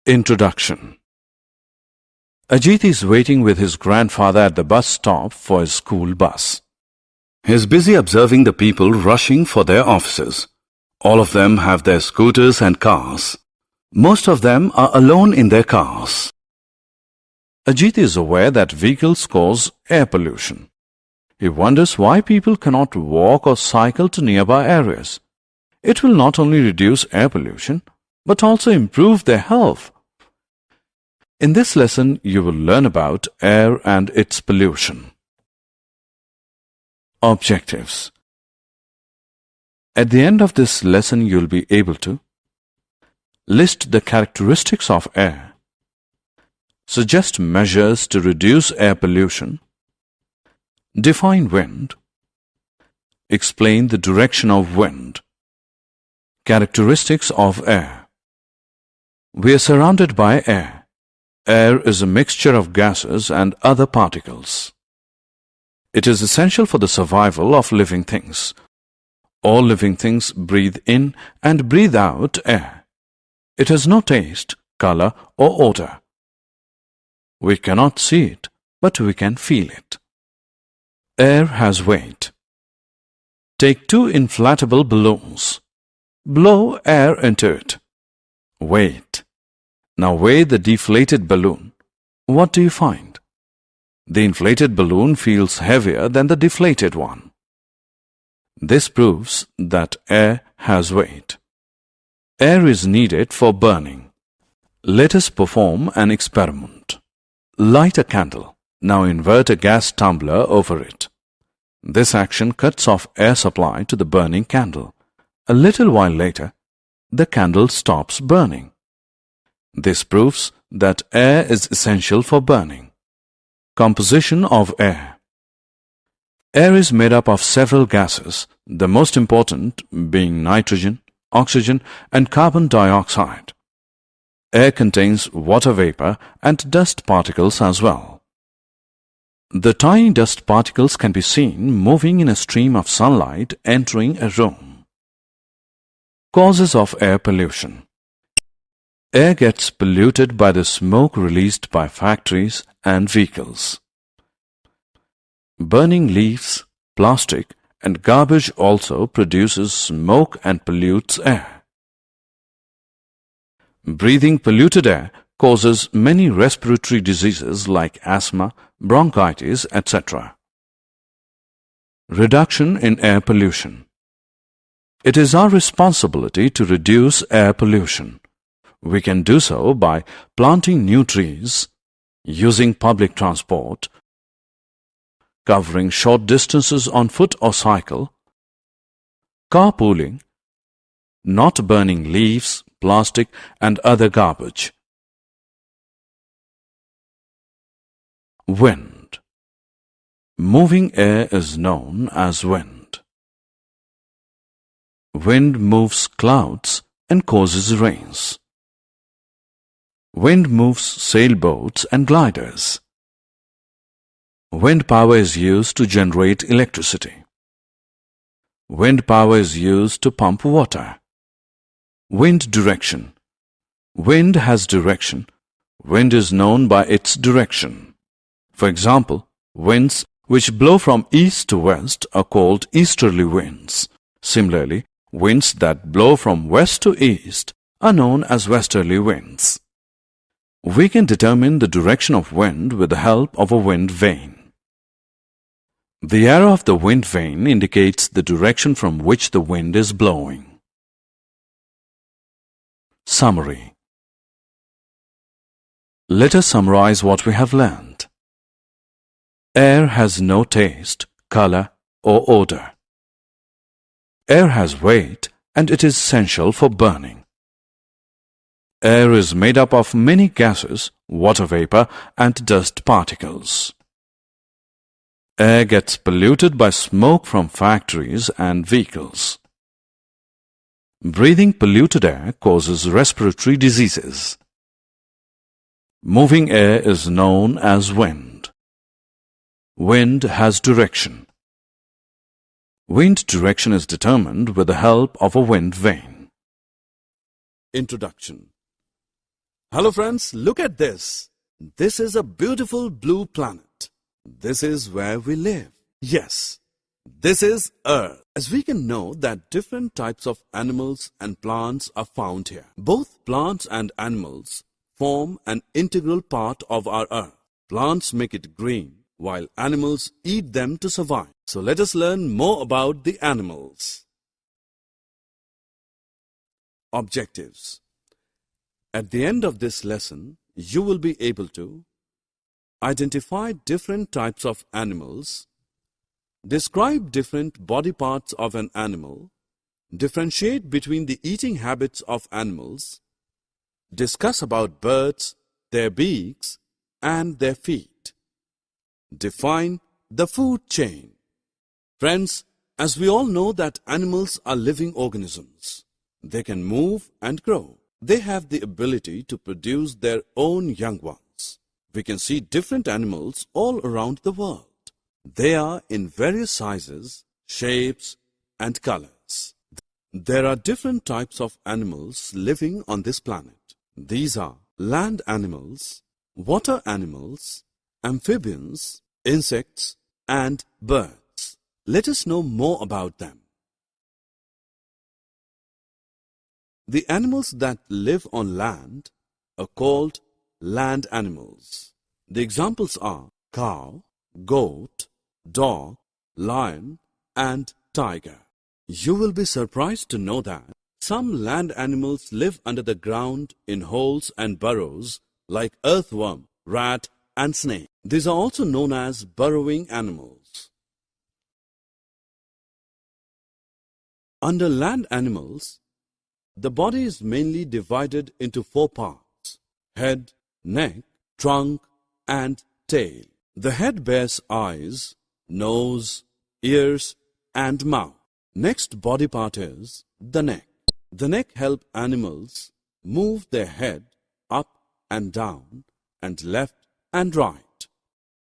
Introduction. Ajit is waiting with his grandfather at the bus stop for his school bus. He is busy observing the people rushing for their offices. All of them have their scooters and cars. Most of them are alone in their cars. Ajit is aware that vehicles cause air pollution. He wonders why people cannot walk or cycle to nearby areas. It will not only reduce air pollution, but also improve their health. In this lesson, you will learn about air and its pollution. Objectives. At the end of this lesson, you will be able to list the characteristics of air, suggest measures to reduce air pollution, define wind, explain the direction of wind, characteristics of air. We are surrounded by air. Air is a mixture of gases and other particles. It is essential for the survival of living things. All living things breathe in and breathe out air. It has no taste, color, or odor. We cannot see it, but we can feel it. Air has weight. Take two inflatable balloons. Blow air into it. Weight. Now weigh the deflated balloon. What do you find? The inflated balloon feels heavier than the deflated one. This proves that air has weight. Air is needed for burning. Let us perform an experiment. Light a candle. Now invert a gas tumbler over it. This action cuts off air supply to the burning candle. A little while later, the candle stops burning. This proves that air is essential for burning. Composition of air. Air is made up of several gases, the most important being nitrogen, oxygen, and carbon dioxide. Air contains water vapor and dust particles as well. The tiny dust particles can be seen moving in a stream of sunlight entering a room. Causes of air pollution. Air gets polluted by the smoke released by factories and vehicles. Burning leaves, plastic, and garbage also produces smoke and pollutes air. Breathing polluted air causes many respiratory diseases like asthma, bronchitis, etc. Reduction in air pollution. It is our responsibility to reduce air pollution. We can do so by planting new trees, using public transport, covering short distances on foot or cycle, carpooling, not burning leaves, plastic, and other garbage. Wind. Moving air is known as wind. Wind moves clouds and causes rains. Wind moves sailboats and gliders. Wind power is used to generate electricity. Wind power is used to pump water. Wind direction. Wind has direction. Wind is known by its direction. For example, winds which blow from east to west are called easterly winds. Similarly, winds that blow from west to east are known as westerly winds. We can determine the direction of wind with the help of a wind vane. The arrow of the wind vane indicates the direction from which the wind is blowing. Summary. Let us summarize what we have learned. Air has no taste, color, or odor. Air has weight and it is essential for burning. Air is made up of many gases, water vapor, and dust particles. Air gets polluted by smoke from factories and vehicles. Breathing polluted air causes respiratory diseases. Moving air is known as wind. Wind has direction. Wind direction is determined with the help of a wind vane. Introduction. Hello friends, look at this. This is a beautiful blue planet. This is where we live. Yes, this is Earth. As we can know that different types of animals and plants are found here. Both plants and animals form an integral part of our Earth. Plants make it green, while animals eat them to survive. So let us learn more about the animals. Objectives. At the end of this lesson, you will be able to identify different types of animals, describe different body parts of an animal, differentiate between the eating habits of animals, discuss about birds, their beaks, and their feet. Define the food chain. Friends, as we all know that animals are living organisms. They can move and grow. They have the ability to produce their own young ones. We can see different animals all around the world. They are in various sizes, shapes, and colors. There are different types of animals living on this planet. These are land animals, water animals, amphibians, insects, and birds. Let us know more about them. The animals that live on land are called land animals. The examples are cow, goat, dog, lion, and tiger. You will be surprised to know that some land animals live under the ground in holes and burrows like earthworm, rat, and snake. These are also known as burrowing animals. Under land animals, the body is mainly divided into 4 parts: head, neck, trunk, and tail. The head bears eyes, nose, ears, and mouth. Next body part is the neck. The neck helps animals move their head up and down and left and right.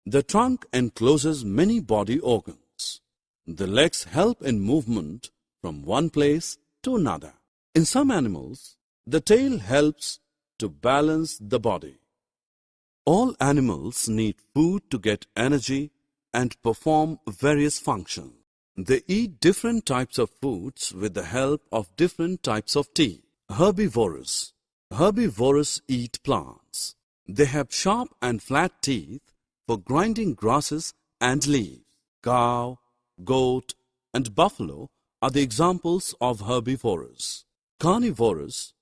The trunk encloses many body organs. The legs help in movement from one place to another. In some animals, the tail helps to balance the body. All animals need food to get energy and perform various functions. They eat different types of foods with the help of different types of teeth. Herbivorous. Herbivores eat plants. They have sharp and flat teeth for grinding grasses and leaves. Cow, goat, and buffalo are the examples of herbivores. Carnivorous.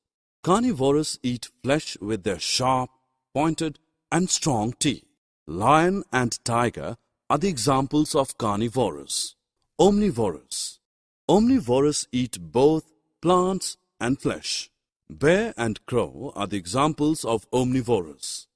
Carnivores eat flesh with their sharp, pointed, and strong teeth. Lion and tiger are the examples of carnivores. Omnivorous. Omnivorous eat both plants and flesh. Bear and crow are the examples of omnivorous.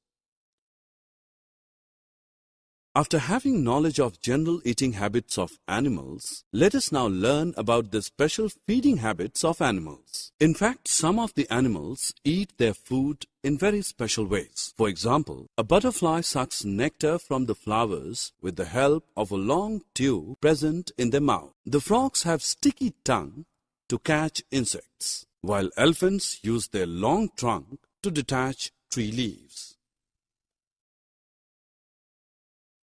After having knowledge of general eating habits of animals, let us now learn about the special feeding habits of animals. In fact, some of the animals eat their food in very special ways. For example, a butterfly sucks nectar from the flowers with the help of a long tube present in their mouth. The frogs have sticky tongue to catch insects, while elephants use their long trunk to detach tree leaves.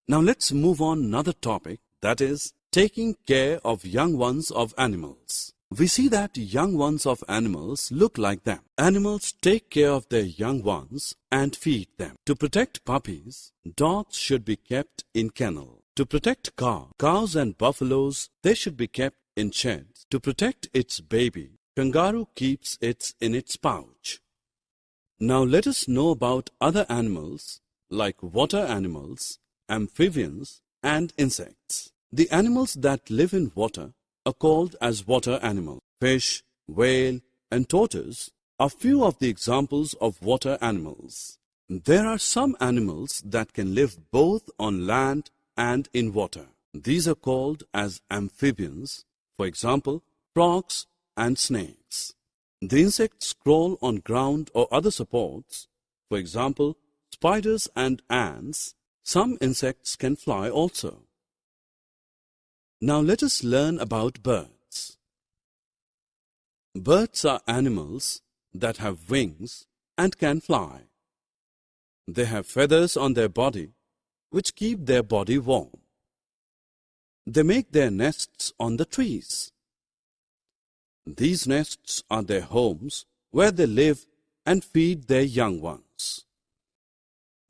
Now let's move on another topic, that is taking care of young ones of animals. We see that young ones of animals look like them. Animals take care of their young ones and feed them. To protect puppies, dogs should be kept in kennel. To protect cows and buffaloes, they should be kept in sheds. To protect its baby, kangaroo keeps it in its pouch. Now let us know about other animals like water animals, amphibians, and insects. The animals that live in water are called as water animals. Fish, whale, and tortoise are few of the examples of water animals. There are some animals that can live both on land and in water. These are called as amphibians, for example, frogs and snakes. The insects crawl on ground or other supports, for example, spiders and ants. Some insects can fly also. Now let us learn about birds. Birds are animals that have wings and can fly. They have feathers on their body which keep their body warm. They make their nests on the trees. These nests are their homes where they live and feed their young ones.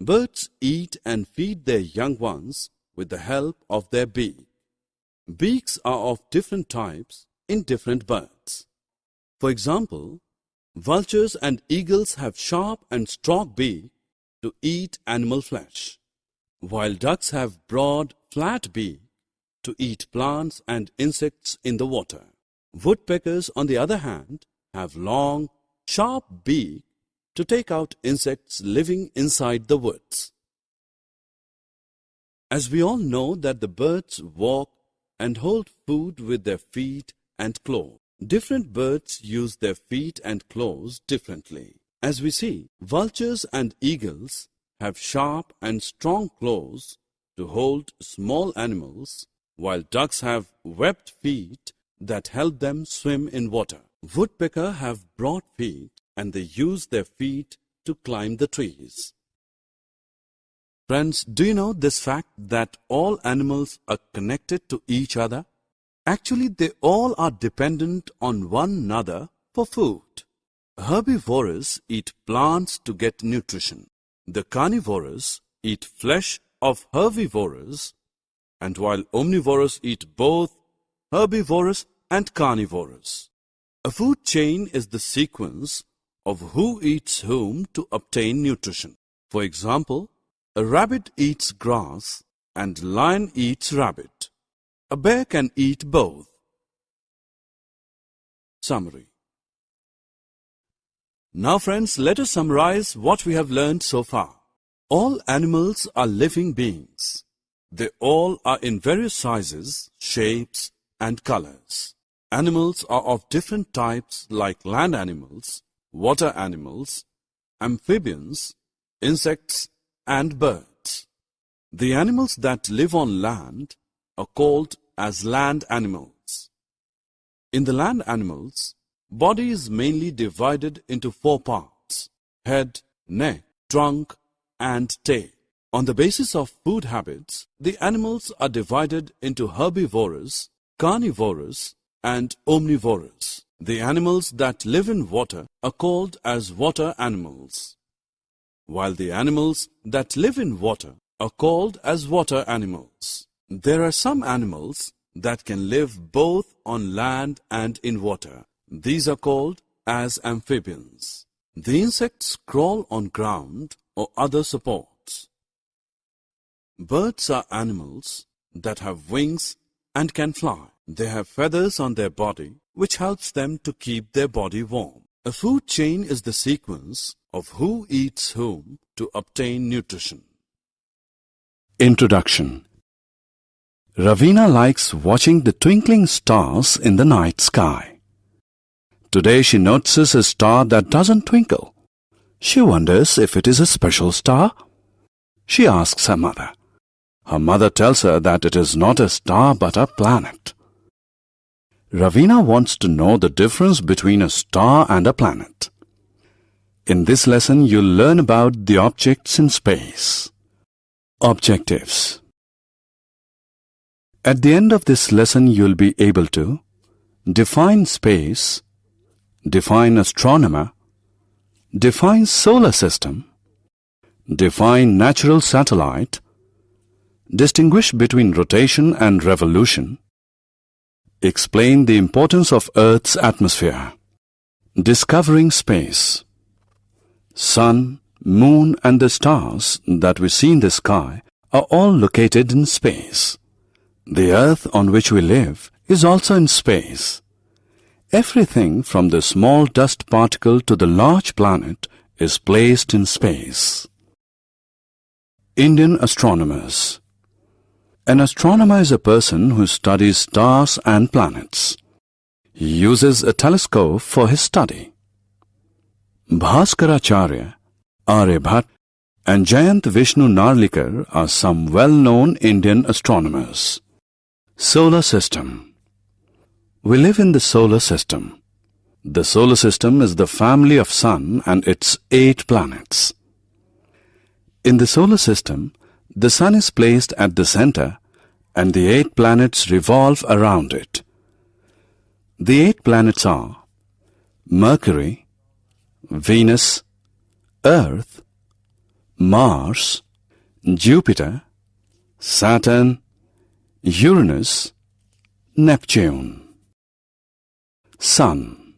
Birds eat and feed their young ones with the help of their beak. Beaks are of different types in different birds. For example, vultures and eagles have sharp and strong beaks to eat animal flesh, while ducks have broad, flat beaks to eat plants and insects in the water. Woodpeckers, on the other hand, have long, sharp beaks to take out insects living inside the woods. As we all know that the birds walk and hold food with their feet and claws. Different birds use their feet and claws differently. As we see, vultures and eagles have sharp and strong claws to hold small animals, while ducks have webbed feet that help them swim in water. Woodpeckers have broad feet and they use their feet to climb the trees. Friends, do you know this fact that all animals are connected to each other? Actually, they all are dependent on one another for food. Herbivores eat plants to get nutrition. The carnivores eat flesh of herbivores, and while omnivores eat both herbivores and carnivores. A food chain is the sequence of who eats whom to obtain nutrition. For example, a rabbit eats grass and lion eats rabbit. A bear can eat both. Summary. Now friends, let us summarize what we have learned so far. All animals are living beings. They all are in various sizes, shapes, and colors. Animals are of different types like land animals, water animals, amphibians, insects, and birds. The animals that live on land are called as land animals. In the land animals, body is mainly divided into 4 parts: head, neck, trunk, and tail. On the basis of food habits, the animals are divided into herbivorous, carnivorous, and omnivorous. The animals that live in water are called as water animals, while the animals that live in water are called as water animals. There are some animals that can live both on land and in water. These are called as amphibians. The insects crawl on ground or other supports. Birds are animals that have wings and can fly. They have feathers on their body which helps them to keep their body warm. A food chain is the sequence of who eats whom to obtain nutrition. Introduction. Ravina likes watching the twinkling stars in the night sky. Today she notices a star that doesn't twinkle. She wonders if it is a special star. She asks her mother. Her mother tells her that it is not a star but a planet. Ravina wants to know the difference between a star and a planet. In this lesson, you'll learn about the objects in space. Objectives. At the end of this lesson, you'll be able to define space, define astronomer, define solar system, define natural satellite, distinguish between rotation and revolution, explain the importance of Earth's atmosphere, discovering space. Sun, moon and the stars that we see in the sky are all located in space. The Earth on which we live is also in space. Everything from the small dust particle to the large planet is placed in space. Indian astronomers. An astronomer is a person who studies stars and planets. He uses a telescope for his study. Bhaskaracharya, Aryabhat, and Jayant Vishnu Narlikar are some well-known Indian astronomers. Solar System. We live in the solar system. The solar system is the family of Sun and its 8 planets. In the solar system, the Sun is placed at the center and the 8 planets revolve around it. The 8 planets are Mercury, Venus, Earth, Mars, Jupiter, Saturn, Uranus, Neptune. Sun.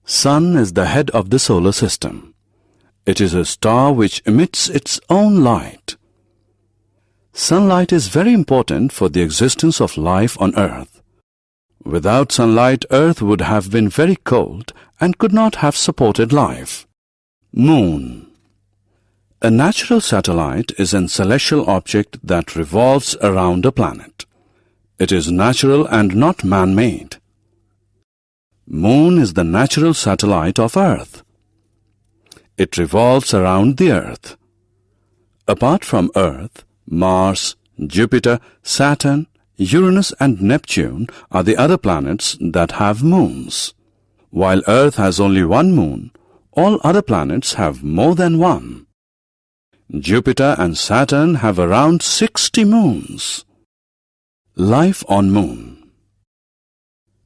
Sun is the head of the solar system. It is a star which emits its own light. Sunlight is very important for the existence of life on Earth. Without sunlight, Earth would have been very cold and could not have supported life. Moon. A natural satellite is a celestial object that revolves around a planet. It is natural and not man-made. Moon is the natural satellite of Earth. It revolves around the Earth. Apart from Earth, Mars, Jupiter, Saturn, Uranus and Neptune are the other planets that have moons. While Earth has only one moon, all other planets have more than one. Jupiter and Saturn have around 60 moons. Life on Moon.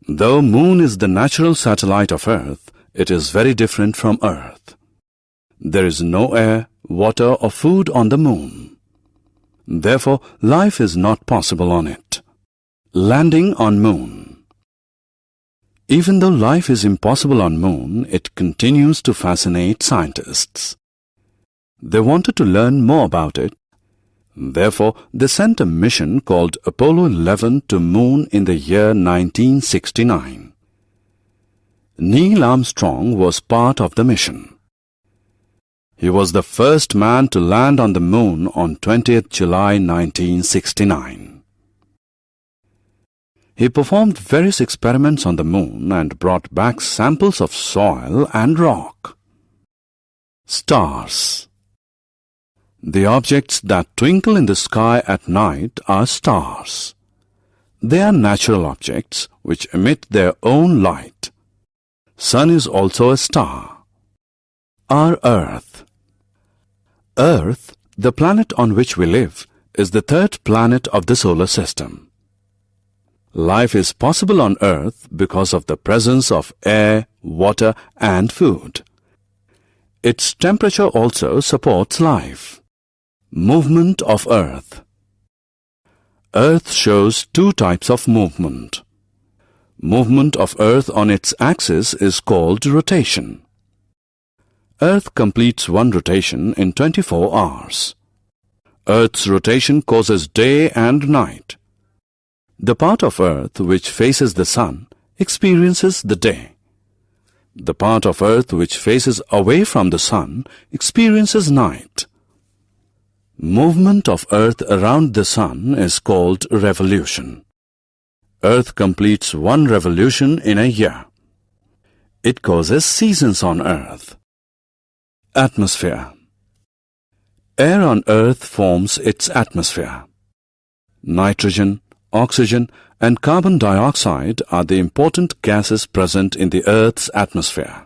Though Moon is the natural satellite of Earth, it is very different from Earth. There is no air, water or food on the Moon. Therefore, life is not possible on it. Landing on Moon. Even though life is impossible on Moon, it continues to fascinate scientists. They wanted to learn more about it. Therefore, they sent a mission called Apollo 11 to Moon in the year 1969. Neil Armstrong was part of the mission. He was the first man to land on the Moon on 20th July 1969. He performed various experiments on the Moon and brought back samples of soil and rock. Stars. The objects that twinkle in the sky at night are stars. They are natural objects which emit their own light. Sun is also a star. Our Earth. Earth, the planet on which we live, is the 3rd planet of the solar system. Life is possible on Earth because of the presence of air, water and food. Its temperature also supports life. Movement of Earth. Earth shows 2 types of movement. Movement of Earth on its axis is called rotation. Earth completes one rotation in 24 hours. Earth's rotation causes day and night. The part of Earth which faces the Sun experiences the day. The part of Earth which faces away from the Sun experiences night. Movement of Earth around the Sun is called revolution. Earth completes one revolution in a year. It causes seasons on Earth. Atmosphere. Air on Earth forms its atmosphere. Nitrogen, oxygen and carbon dioxide are the important gases present in the Earth's atmosphere.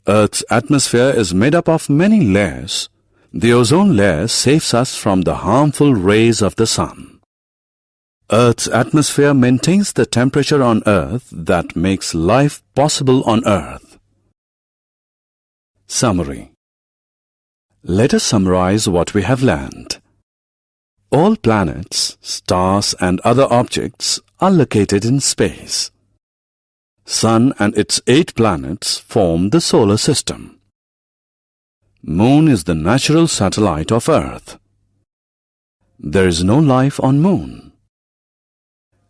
Earth's atmosphere is made up of many layers. The ozone layer saves us from the harmful rays of the Sun. Earth's atmosphere maintains the temperature on Earth that makes life possible on Earth. Summary. Let us summarize what we have learned. All planets, stars and other objects are located in space. Sun and its 8 planets form the solar system. Moon is the natural satellite of Earth. There is no life on Moon.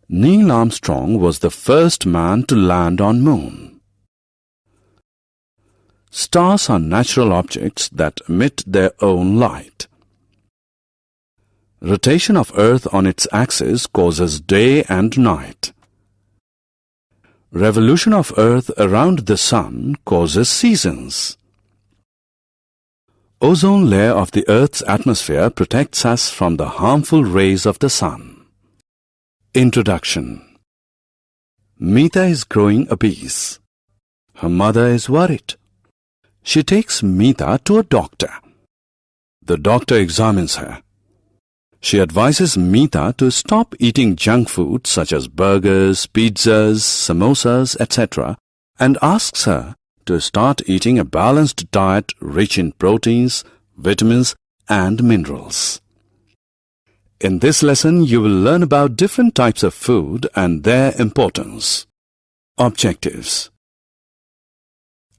Neil Armstrong was the first man to land on Moon. Stars are natural objects that emit their own light. Rotation of Earth on its axis causes day and night. Revolution of Earth around the Sun causes seasons. Ozone layer of the Earth's atmosphere protects us from the harmful rays of the Sun. Introduction. Meeta is growing obese. Her mother is worried. She takes Meeta to a doctor. The doctor examines her. She advises Meeta to stop eating junk food such as burgers, pizzas, samosas, etc. and asks her to start eating a balanced diet rich in proteins, vitamins and minerals. In this lesson, you will learn about different types of food and their importance. Objectives.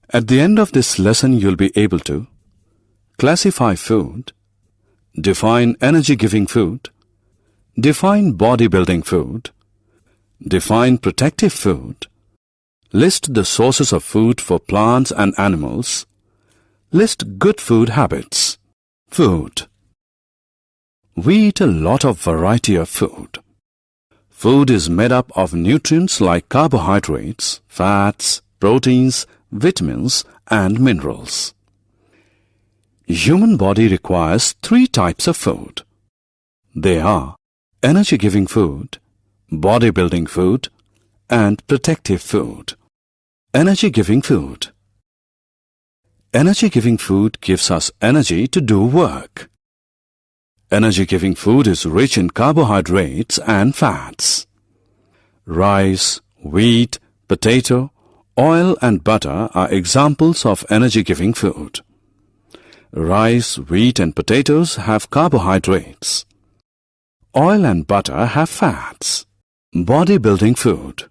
At the end of this lesson, you'll be able to classify food, define energy-giving food, define bodybuilding food, define protective food, list the sources of food for plants and animals, list good food habits. Food. We eat a lot of variety of food. Food is made up of nutrients like carbohydrates, fats, proteins, vitamins and minerals. Human body requires 3 types of food. They are energy-giving food, bodybuilding food, and protective food. Energy-giving food. Energy-giving food gives us energy to do work. Energy-giving food is rich in carbohydrates and fats. Rice, wheat, potato, oil and butter are examples of energy-giving food. Rice, wheat and potatoes have carbohydrates. Oil and butter have fats. Bodybuilding food.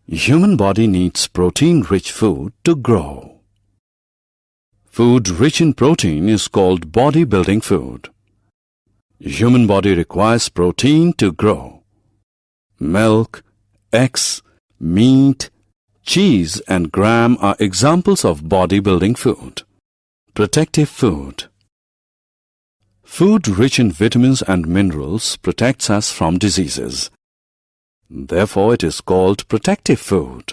Human body needs protein-rich food to grow. Food rich in protein is called bodybuilding food. Human body requires protein to grow. Milk, eggs, meat, cheese and gram are examples of bodybuilding food. Protective food. Food rich in vitamins and minerals protects us from diseases. Therefore, it is called protective food.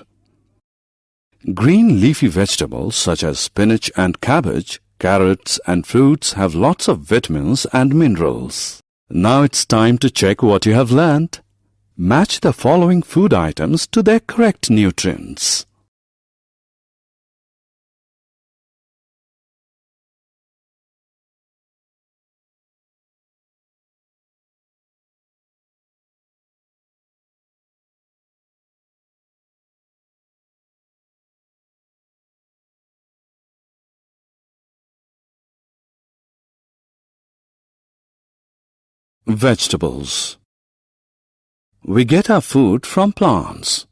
Green leafy vegetables such as spinach and cabbage, carrots and fruits have lots of vitamins and minerals. Now it's time to check what you have learned. Match the following food items to their correct nutrients. Vegetables. We get our food from plants.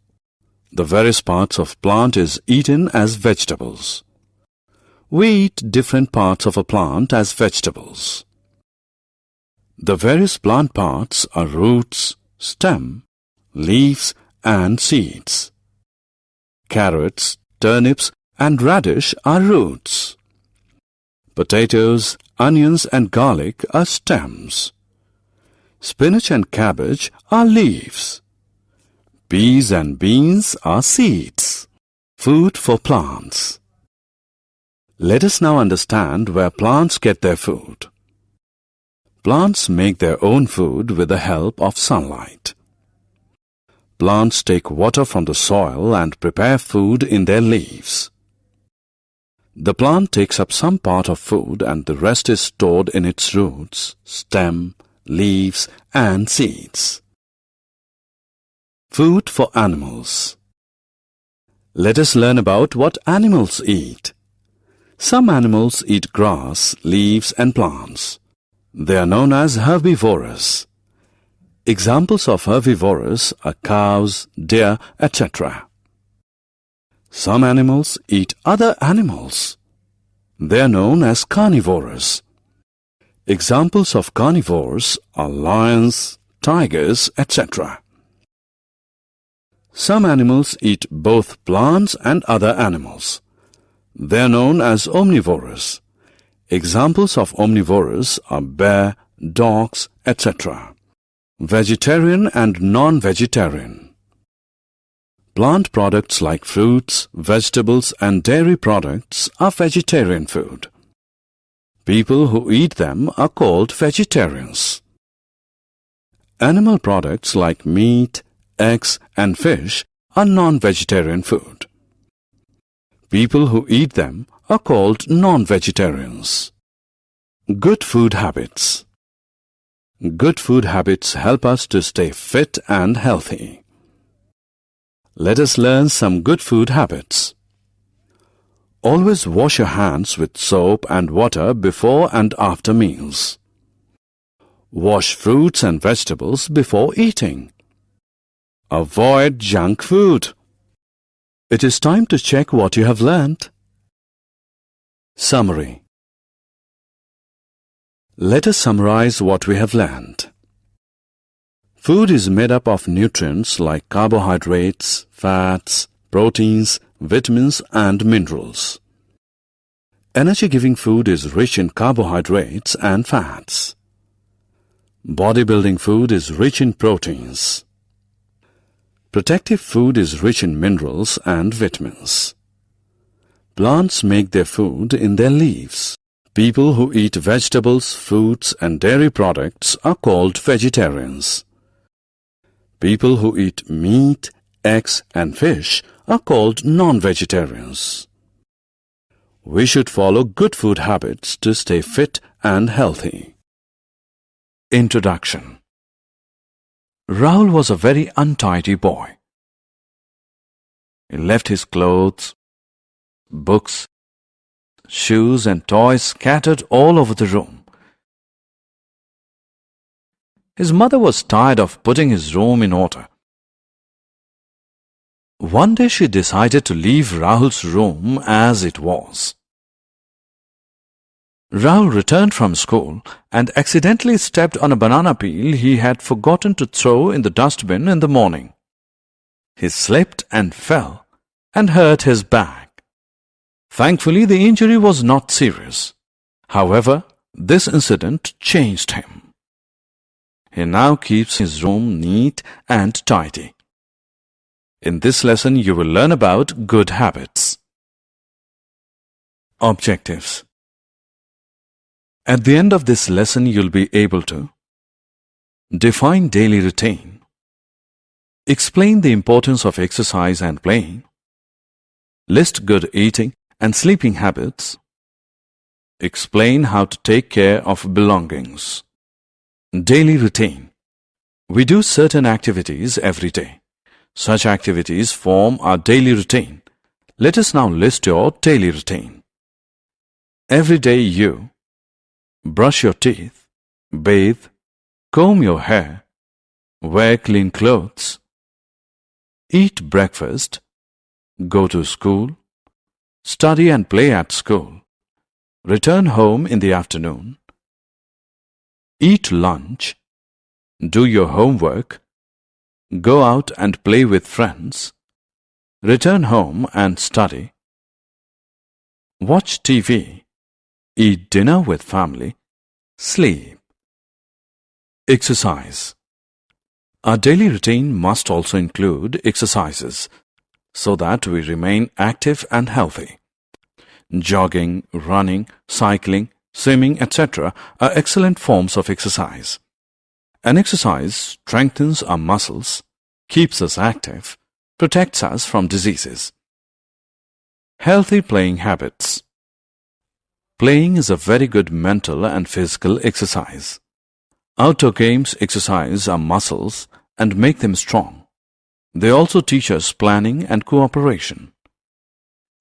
The various parts of plant is eaten as vegetables. We eat different parts of a plant as vegetables. The various plant parts are roots, stem, leaves and seeds. Carrots, turnips and radish are roots. Potatoes, onions and garlic are stems. Spinach and cabbage are leaves. Peas and beans are seeds. Food for plants. Let us now understand where plants get their food. Plants make their own food with the help of sunlight. Plants take water from the soil and prepare food in their leaves. The plant takes up some part of food and the rest is stored in its roots, stem, leaves and seeds. Food for animals. Let us learn about what animals eat. Some animals eat grass, leaves and plants. They are known as herbivorous. Examples of herbivorous are cows, deer, etc. Some animals eat other animals. They are known as carnivorous. Examples of carnivores are lions, tigers, etc. Some animals eat both plants and other animals. They are known as omnivorous. Examples of omnivorous are bear, dogs, etc. Vegetarian and non-vegetarian. Plant products like fruits, vegetables and dairy products are vegetarian food. People who eat them are called vegetarians. Animal products like meat, eggs and fish are non-vegetarian food. People who eat them are called non-vegetarians. Good food habits. Good food habits help us to stay fit and healthy. Let us learn some good food habits. Always wash your hands with soap and water before and after meals. Wash fruits and vegetables before eating. Avoid junk food. It is time to check what you have learned. Summary. Let us summarize what we have learned. Food is made up of nutrients like carbohydrates, fats, proteins, vitamins and minerals. Energy-giving food is rich in carbohydrates and fats. Bodybuilding food is rich in proteins. Protective food is rich in minerals and vitamins. Plants make their food in their leaves. People who eat vegetables, fruits and dairy products are called vegetarians. People who eat meat, eggs and fish are called non-vegetarians. We should follow good food habits to stay fit and healthy. Introduction. Rahul was a very untidy boy. He left his clothes, books, shoes and toys scattered all over the room. His mother was tired of putting his room in order. One day she decided to leave Rahul's room as it was. Rahul returned from school and accidentally stepped on a banana peel he had forgotten to throw in the dustbin in the morning. He slipped and fell and hurt his back. Thankfully, the injury was not serious. However, this incident changed him. He now keeps his room neat and tidy. In this lesson, you will learn about good habits. Objectives. At the end of this lesson, you'll be able to define daily routine, explain the importance of exercise and playing, list good eating and sleeping habits, explain how to take care of belongings. Daily routine. We do certain activities every day. Such activities form our daily routine. Let us now list your daily routine. Every day you brush your teeth, bathe, comb your hair, wear clean clothes, eat breakfast, go to school, study and play at school, return home in the afternoon, eat lunch, do your homework, go out and play with friends, return home and study, watch TV, eat dinner with family, sleep. Exercise. Our daily routine must also include exercises so that we remain active and healthy. Jogging, running, cycling, swimming, etc. are excellent forms of exercise. An exercise strengthens our muscles, keeps us active, protects us from diseases. Healthy playing habits. Playing is a very good mental and physical exercise. Outdoor games exercise our muscles and make them strong. They also teach us planning and cooperation.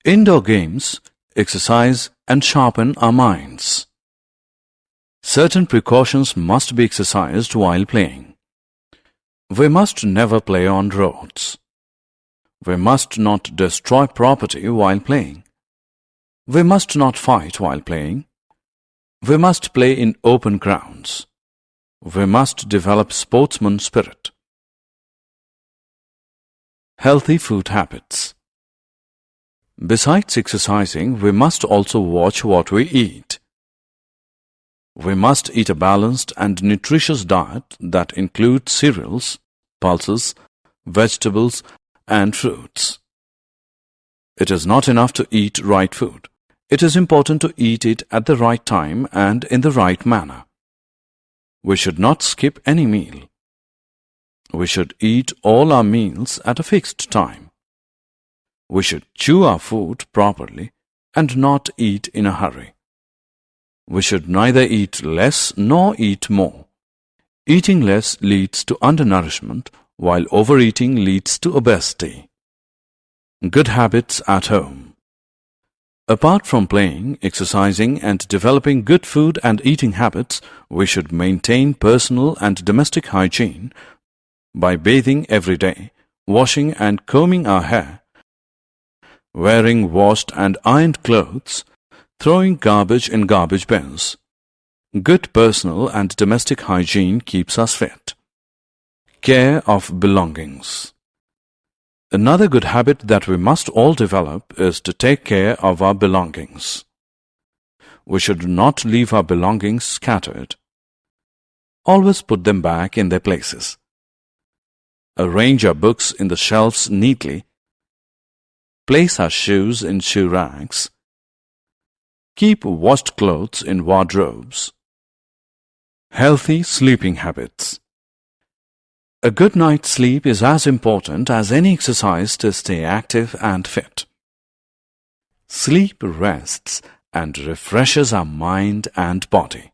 Indoor games exercise and sharpen our minds. Certain precautions must be exercised while playing. We must never play on roads. We must not destroy property while playing. We must not fight while playing. We must play in open grounds. We must develop sportsman spirit. Healthy food habits. Besides exercising, we must also watch what we eat. We must eat a balanced and nutritious diet that includes cereals, pulses, vegetables, and fruits. It is not enough to eat right food. It is important to eat it at the right time and in the right manner. We should not skip any meal. We should eat all our meals at a fixed time. We should chew our food properly and not eat in a hurry. We should neither eat less nor eat more. Eating less leads to undernourishment, while overeating leads to obesity. Good habits at home. Apart from playing, exercising, and developing good food and eating habits, we should maintain personal and domestic hygiene by bathing every day, washing and combing our hair, wearing washed and ironed clothes, throwing garbage in garbage bins. Good personal and domestic hygiene keeps us fit. Care of belongings. Another good habit that we must all develop is to take care of our belongings. We should not leave our belongings scattered. Always put them back in their places. Arrange our books in the shelves neatly. Place our shoes in shoe racks. Keep washed clothes in wardrobes. Healthy sleeping habits. A good night's sleep is as important as any exercise to stay active and fit. Sleep rests and refreshes our mind and body.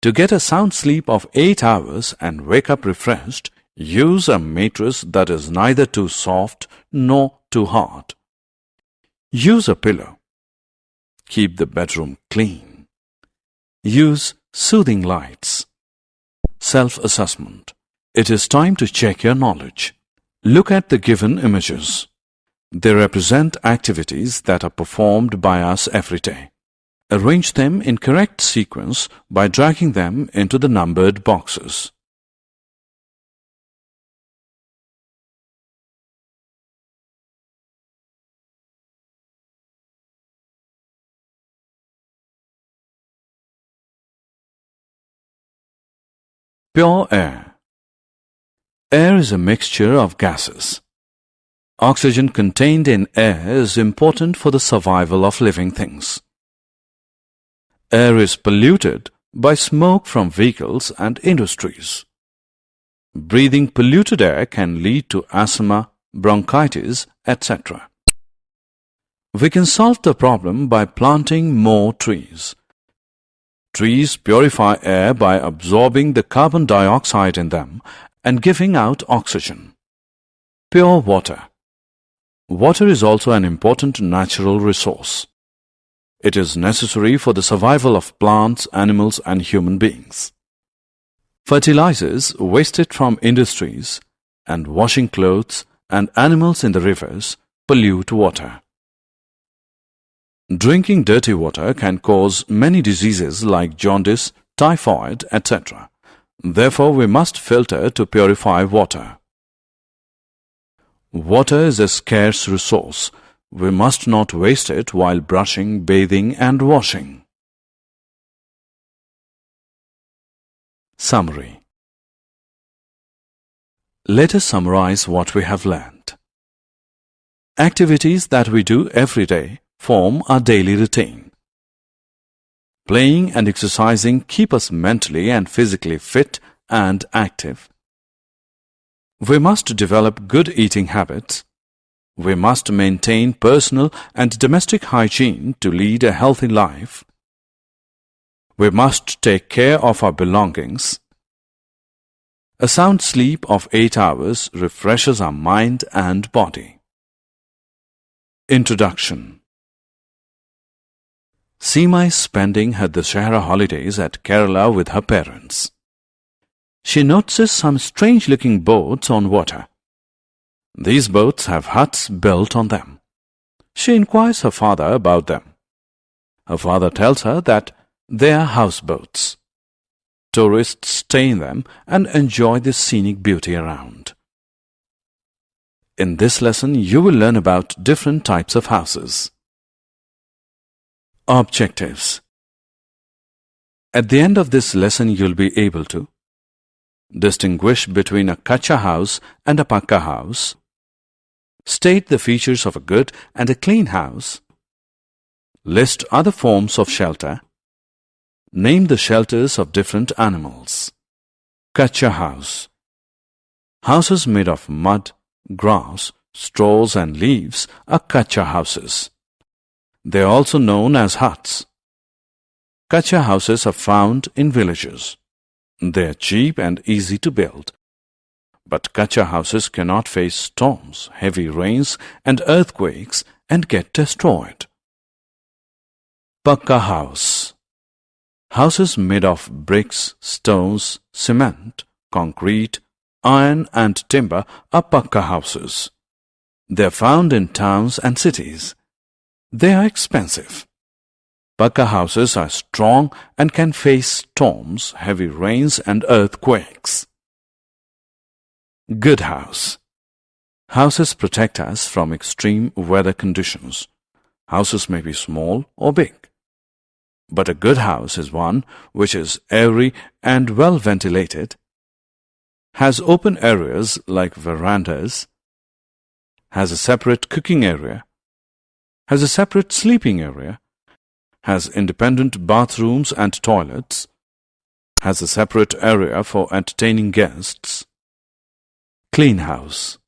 To get a sound sleep of 8 hours and wake up refreshed, use a mattress that is neither too soft nor too hard. Use a pillow. Keep the bedroom clean. Use soothing lights. Self-assessment. It is time to check your knowledge. Look at the given images. They represent activities that are performed by us every day. Arrange them in correct sequence by dragging them into the numbered boxes. Pure air. Air is a mixture of gases. Oxygen contained in air is important for the survival of living things. Air is polluted by smoke from vehicles and industries. Breathing polluted air can lead to asthma, bronchitis, etc. We can solve the problem by planting more trees. Trees purify air by absorbing the carbon dioxide in them and giving out oxygen. Pure water. Water is also an important natural resource. It is necessary for the survival of plants, animals, and human beings. Fertilizers wasted from industries and washing clothes and animals in the rivers pollute water. Drinking dirty water can cause many diseases like jaundice, typhoid, etc. Therefore, we must filter to purify water. Water is a scarce resource. We must not waste it while brushing, bathing, and washing. Summary. Let us summarize what we have learned. Activities that we do every day form our daily routine. Playing and exercising keep us mentally and physically fit and active. We must develop good eating habits. We must maintain personal and domestic hygiene to lead a healthy life. We must take care of our belongings. A sound sleep of 8 hours refreshes our mind and body. Introduction. Seema is spending her Dussehra holidays at Kerala with her parents. She notices some strange-looking boats on water. These boats have huts built on them. She inquires her father about them. Her father tells her that they are houseboats. Tourists stay in them and enjoy the scenic beauty around. In this lesson, you will learn about different types of houses. Objectives. At the end of this lesson, you'll be able to distinguish between a kacha house and a pakka house. State the features of a good and a clean house. List other forms of shelter. Name the shelters of different animals. Kacha house. Houses made of mud, grass, straws and leaves are kacha houses. They are also known as huts. Kacha houses are found in villages. They are cheap and easy to build. But Kacha houses cannot face storms, heavy rains and earthquakes and get destroyed. Pakka house. Houses made of bricks, stones, cement, concrete, iron and timber are Pakka houses. They are found in towns and cities. They are expensive. Pakka houses are strong and can face storms, heavy rains and earthquakes. Good house. Houses protect us from extreme weather conditions. Houses may be small or big. But a good house is one which is airy and well ventilated, has open areas like verandas, has a separate cooking area, has a separate sleeping area, has independent bathrooms and toilets, has a separate area for entertaining guests. Clean house.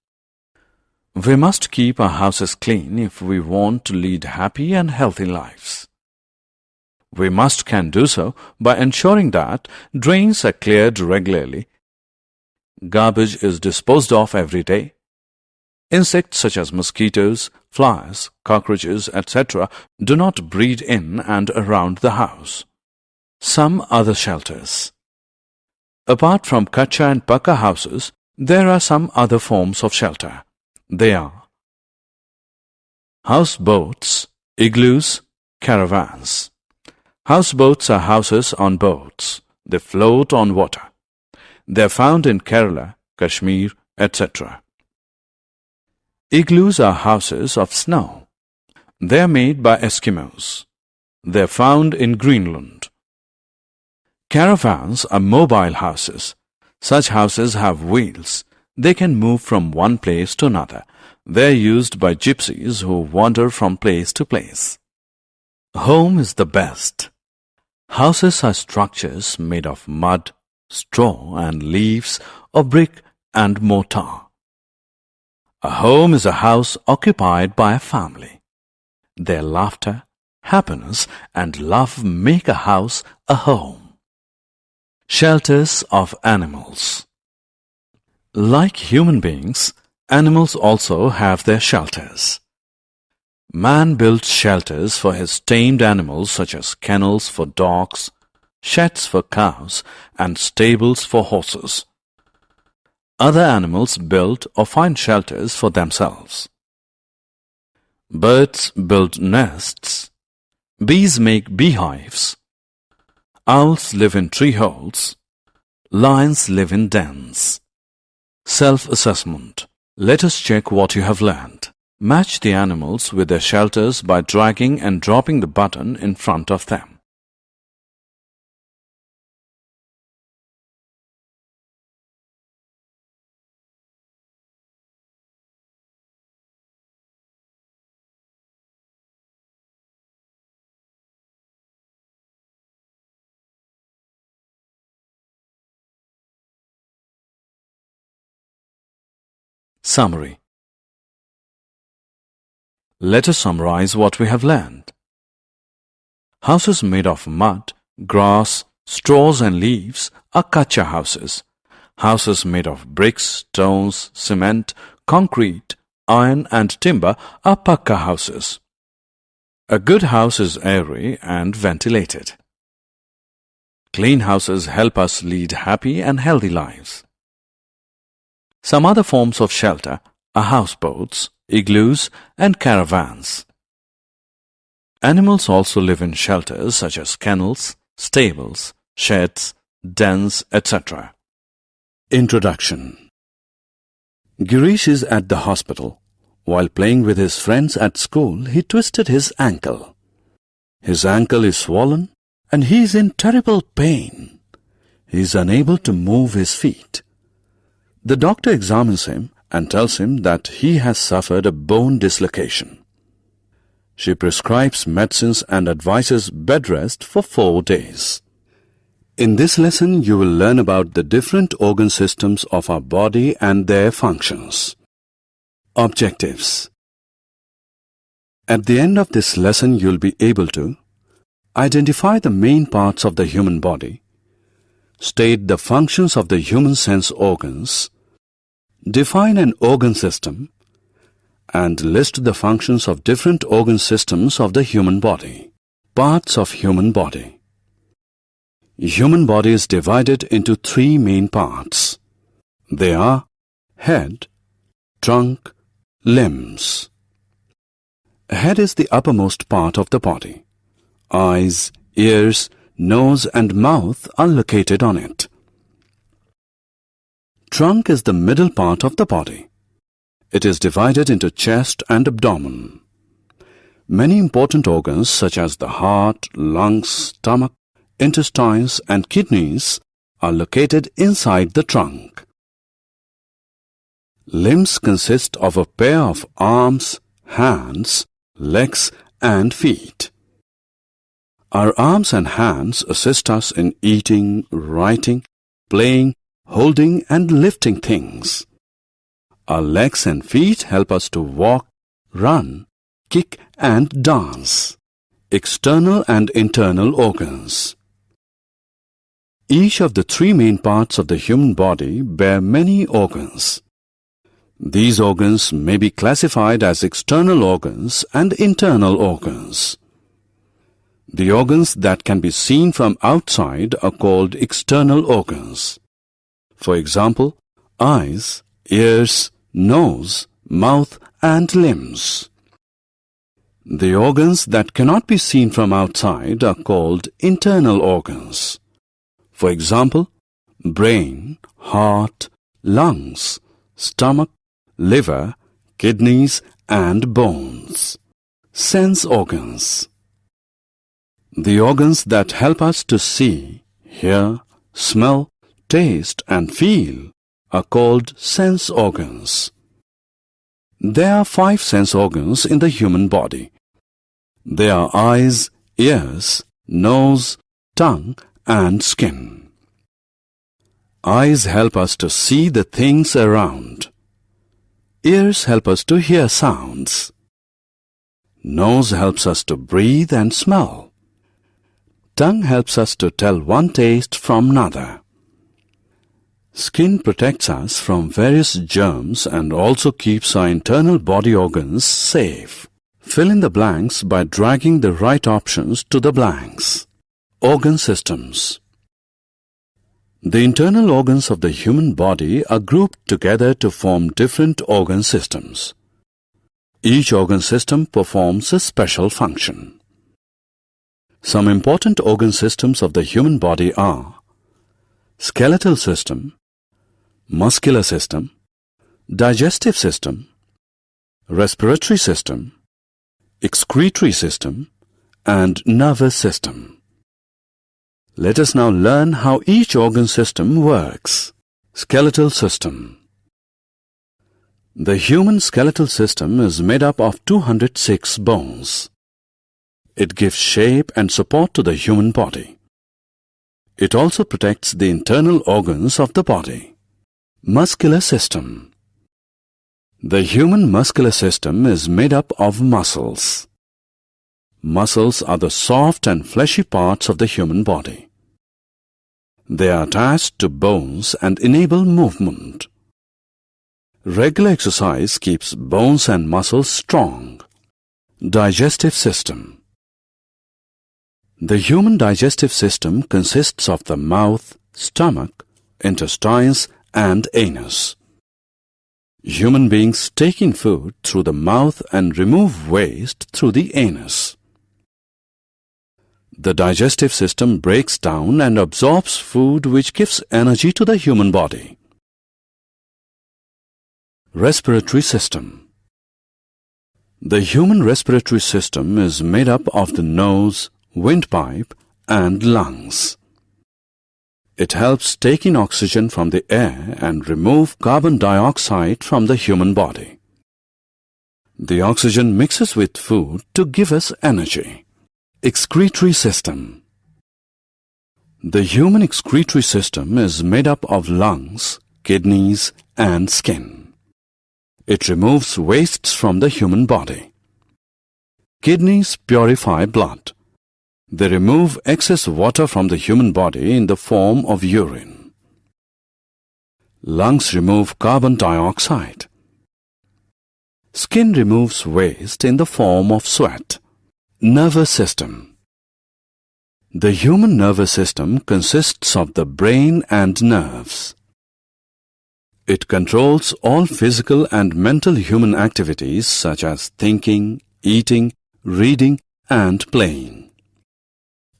We must keep our houses clean if we want to lead happy and healthy lives. We can do so by ensuring that drains are cleared regularly, garbage is disposed of every day, insects such as mosquitoes, flies, cockroaches, etc. do not breed in and around the house. Some other shelters. Apart from Kacha and Pakka houses, there are some other forms of shelter. They are houseboats, igloos, caravans. Houseboats are houses on boats. They float on water. They are found in Kerala, Kashmir, etc. Igloos are houses of snow. They are made by Eskimos. They are found in Greenland. Caravans are mobile houses. Such houses have wheels. They can move from one place to another. They are used by gypsies who wander from place to place. Home is the best. Houses are structures made of mud, straw and leaves or brick and mortar. A home is a house occupied by a family. Their laughter, happiness and love make a house a home. Shelters of animals. Like human beings, animals also have their shelters. Man builds shelters for his tamed animals such as kennels for dogs, sheds for cows, and stables for horses. Other animals build or find shelters for themselves. Birds build nests. Bees make beehives. Owls live in tree holes. Lions live in dens. Self-assessment. Let us check what you have learned. Match the animals with their shelters by dragging and dropping the button in front of them. Summary. Let us summarize what we have learned. Houses made of mud, grass, straws and leaves are Kacha houses. Houses made of bricks, stones, cement, concrete, iron and timber are Pakka houses. A good house is airy and ventilated. Clean houses help us lead happy and healthy lives. Some other forms of shelter are houseboats, igloos and caravans. Animals also live in shelters such as kennels, stables, sheds, dens, etc. Introduction. Girish is at the hospital. While playing with his friends at school, he twisted his ankle. His ankle is swollen and he is in terrible pain. He is unable to move his feet. The doctor examines him and tells him that he has suffered a bone dislocation. She prescribes medicines and advises bed rest for 4 days. In this lesson, you will learn about the different organ systems of our body and their functions. Objectives. At the end of this lesson, you'll be able to Identify the main parts of the human body. State the functions of the human sense organs. Define an organ system. And list the functions of different organ systems of the human body. Parts of human body. Human body is divided into three main parts. They are head, trunk, limbs. Head is the uppermost part of the body. Eyes, ears, nose and mouth are located on it. Trunk is the middle part of the body. It is divided into chest and abdomen. Many important organs such as the heart, lungs, stomach, intestines and kidneys are located inside the trunk. Limbs consist of a pair of arms, hands, legs and feet. Our arms and hands assist us in eating, writing, playing, holding and lifting things. Our legs and feet help us to walk, run, kick and dance. External and internal organs. Each of the three main parts of the human body bear many organs. These organs may be classified as external organs and internal organs. The organs that can be seen from outside are called external organs. For example, eyes, ears, nose, mouth and limbs. The organs that cannot be seen from outside are called internal organs. For example, brain, heart, lungs, stomach, liver, kidneys and bones. Sense organs. The organs that help us to see, hear, smell, taste and feel are called sense organs. There are 5 sense organs in the human body. They are eyes, ears, nose, tongue and skin. Eyes help us to see the things around. Ears help us to hear sounds. Nose helps us to breathe and smell. Tongue helps us to tell one taste from another. Skin protects us from various germs and also keeps our internal body organs safe. Fill in the blanks by dragging the right options to the blanks. Organ systems. The internal organs of the human body are grouped together to form different organ systems. Each organ system performs a special function. Some important organ systems of the human body are skeletal system, muscular system, digestive system, respiratory system, excretory system, and nervous system. Let us now learn how each organ system works. Skeletal system. The human skeletal system is made up of 206 bones. It gives shape and support to the human body. It also protects the internal organs of the body. Muscular system. The human muscular system is made up of muscles. Muscles are the soft and fleshy parts of the human body. They are attached to bones and enable movement. Regular exercise keeps bones and muscles strong. Digestive system. The human digestive system consists of the mouth, stomach, intestines and anus. Human beings take in food through the mouth and remove waste through the anus. The digestive system breaks down and absorbs food which gives energy to the human body. Respiratory system. The human respiratory system is made up of the nose, windpipe and lungs. It helps take in oxygen from the air and remove carbon dioxide from the human body. The oxygen mixes with food to give us energy. Excretory system. The human excretory system is made up of lungs, kidneys and skin. It removes wastes from the human body. Kidneys purify blood. They remove excess water from the human body in the form of urine. Lungs remove carbon dioxide. Skin removes waste in the form of sweat. Nervous system. The human nervous system consists of the brain and nerves. It controls all physical and mental human activities such as thinking, eating, reading, and playing.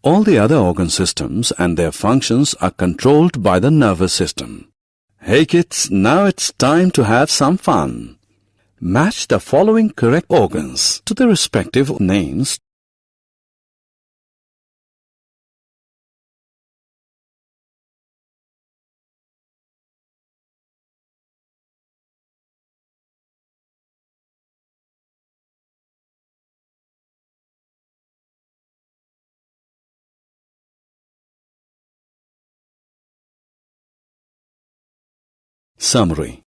All the other organ systems and their functions are controlled by the nervous system. Hey kids, now it's time to have some fun. Match the following correct organs to the respective names. Summary.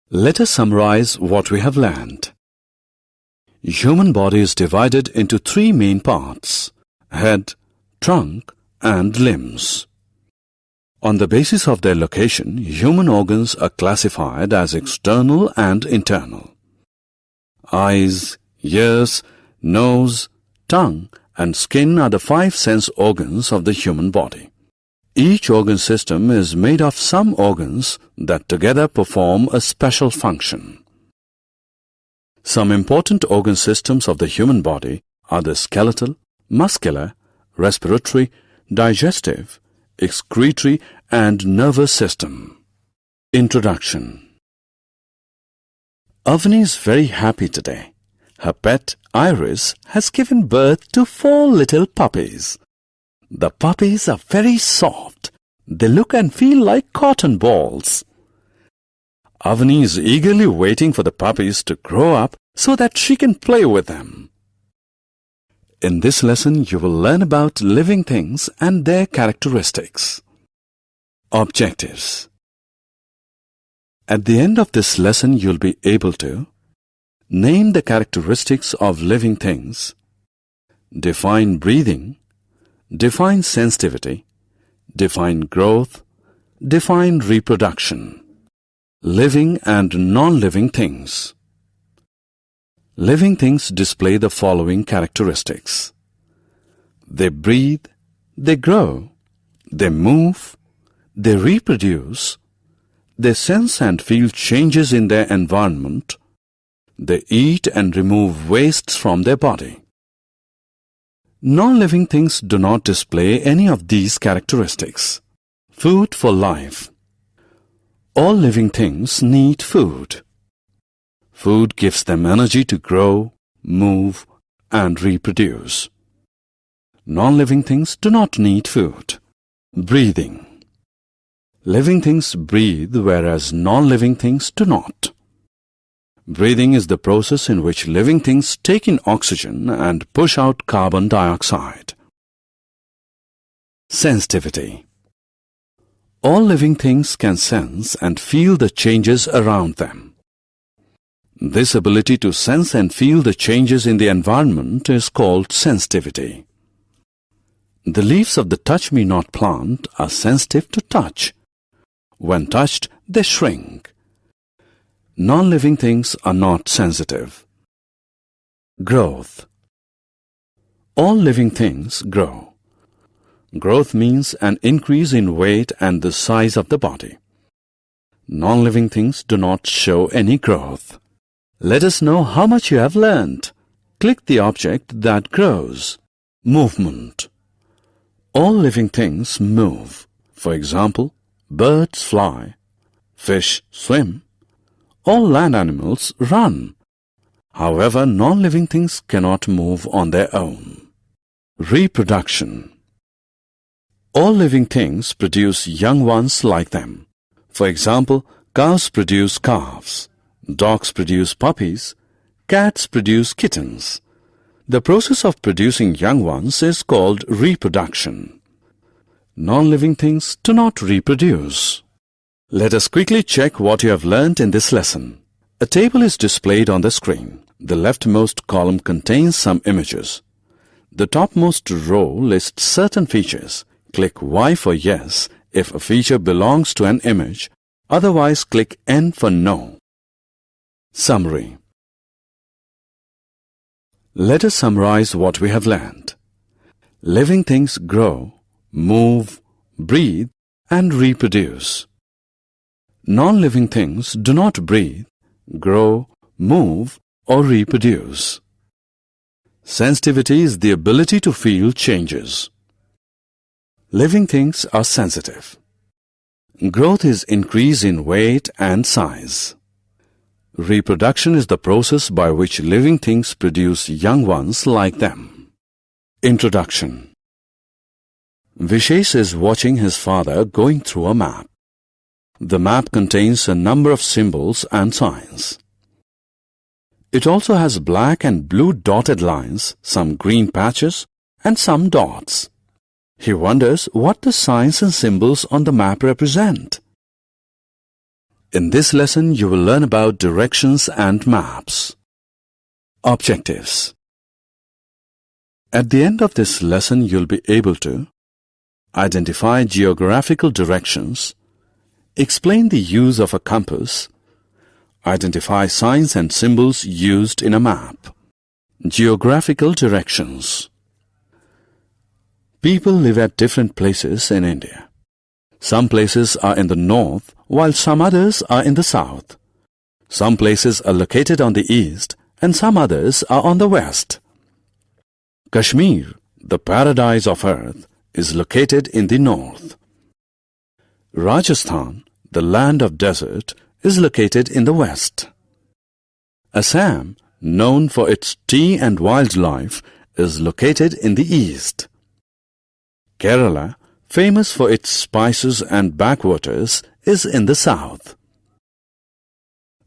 Let us summarize what we have learned. Human body is divided into three main parts: head, trunk, and limbs. On the basis of their location, human organs are classified as external and internal. Eyes, ears, nose, tongue, and skin are the five sense organs of the human body. Each organ system is made of some organs that together perform a special function. Some important organ systems of the human body are the skeletal, muscular, respiratory, digestive, excretory, and nervous system. Introduction. Avani is very happy today. Her pet, Iris, has given birth to 4 little puppies. The puppies are very soft. They look and feel like cotton balls. Avani is eagerly waiting for the puppies to grow up so that she can play with them. In this lesson, you will learn about living things and their characteristics. Objectives. At the end of this lesson, you'll be able to name the characteristics of living things, define breathing, define sensitivity, define growth, define reproduction. Living and non-living things. Living things display the following characteristics. They breathe, they grow, they move, they reproduce, they sense and feel changes in their environment, they eat and remove wastes from their body. Non-living things do not display any of these characteristics. Food for life. All living things need food. Food gives them energy to grow, move, and reproduce. Non-living things do not need food. Breathing. Living things breathe, whereas non-living things do not. Breathing is the process in which living things take in oxygen and push out carbon dioxide. Sensitivity. All living things can sense and feel the changes around them. This ability to sense and feel the changes in the environment is called sensitivity. The leaves of the touch-me-not plant are sensitive to touch. When touched, they shrink. Non-living things are not sensitive. Growth. All living things grow. Growth means an increase in weight and the size of the body. Non-living things do not show any growth. Let us know how much you have learned. Click the object that grows. Movement. All living things move. For example, birds fly, fish swim. All land animals run. However, non-living things cannot move on their own. Reproduction. All living things produce young ones like them. For example, cows produce calves, dogs produce puppies, cats produce kittens. The process of producing young ones is called reproduction. Non-living things do not reproduce. Let us quickly check what you have learnt in this lesson. A table is displayed on the screen. The leftmost column contains some images. The topmost row lists certain features. Click Y for yes if a feature belongs to an image, otherwise click N for no. Summary. Let us summarize what we have learned. Living things grow, move, breathe, and reproduce. Non-living things do not breathe, grow, move, or reproduce. Sensitivity is the ability to feel changes. Living things are sensitive. Growth is increase in weight and size. Reproduction is the process by which living things produce young ones like them. Introduction. Vishesh is watching his father going through a map. The map contains a number of symbols and signs. It also has black and blue dotted lines, some green patches, and some dots. He wonders what the signs and symbols on the map represent. In this lesson, you will learn about directions and maps. Objectives. At the end of this lesson, you'll be able to identify geographical directions, explain the use of a compass, identify signs and symbols used in a map. Geographical directions. People live at different places in India. Some places are in the north, while some others are in the south. Some places are located on the east, and some others are on the west. Kashmir, the paradise of earth, is located in the north. Rajasthan, the land of desert, is located in the west. Assam, known for its tea and wildlife, is located in the east. Kerala, famous for its spices and backwaters, is in the south.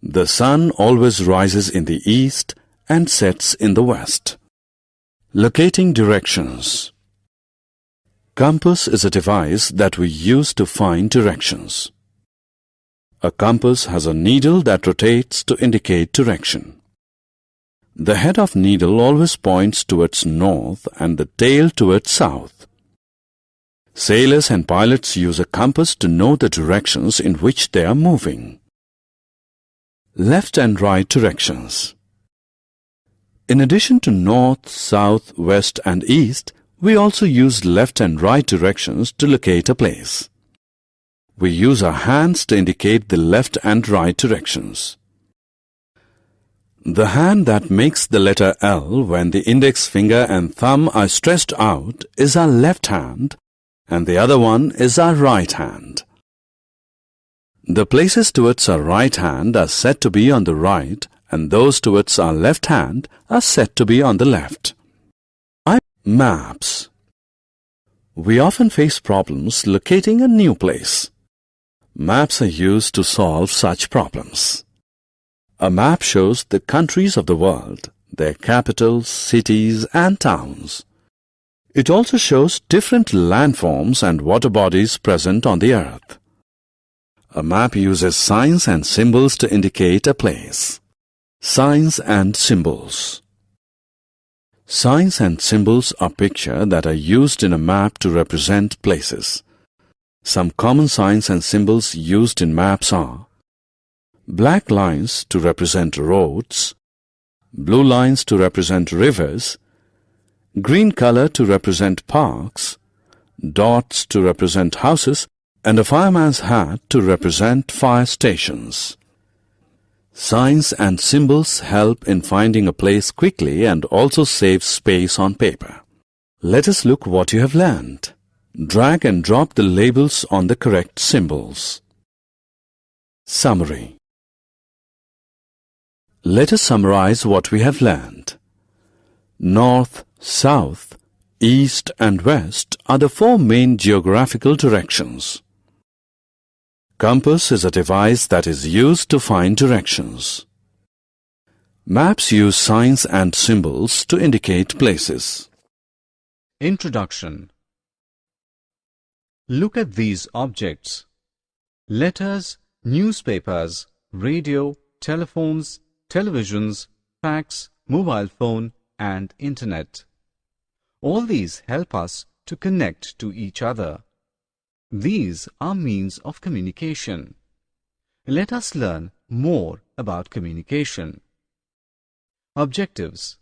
The sun always rises in the east and sets in the west. Locating directions. Compass is a device that we use to find directions. A compass has a needle that rotates to indicate direction. The head of needle always points towards north and the tail towards south. Sailors and pilots use a compass to know the directions in which they are moving. Left and right directions. In addition to north, south, west, and east, we also use left and right directions to locate a place. We use our hands to indicate the left and right directions. The hand that makes the letter L when the index finger and thumb are stretched out is our left hand, and the other one is our right hand. The places towards our right hand are said to be on the right, and those towards our left hand are said to be on the left. Maps. We often face problems locating a new place. Maps are used to solve such problems. A map shows the countries of the world, their capitals, cities, and towns. It also shows different landforms and water bodies present on the earth. A map uses signs and symbols to indicate a place. Signs and symbols. Signs and symbols are pictures that are used in a map to represent places. Some common signs and symbols used in maps are black lines to represent roads, blue lines to represent rivers, green color to represent parks, dots to represent houses, and a fireman's hat to represent fire stations. Signs and symbols help in finding a place quickly and also save space on paper. Let us look what you have learned. Drag and drop the labels on the correct symbols. Summary. Let us summarize what we have learned. North, south, east and west are the four main geographical directions. Compass is a device that is used to find directions. Maps use signs and symbols to indicate places. Introduction. Look at these objects. Letters, newspapers, radio, telephones, televisions, fax, mobile phone, and internet. All these help us to connect to each other. These are means of communication. Let us learn more about communication. Objectives.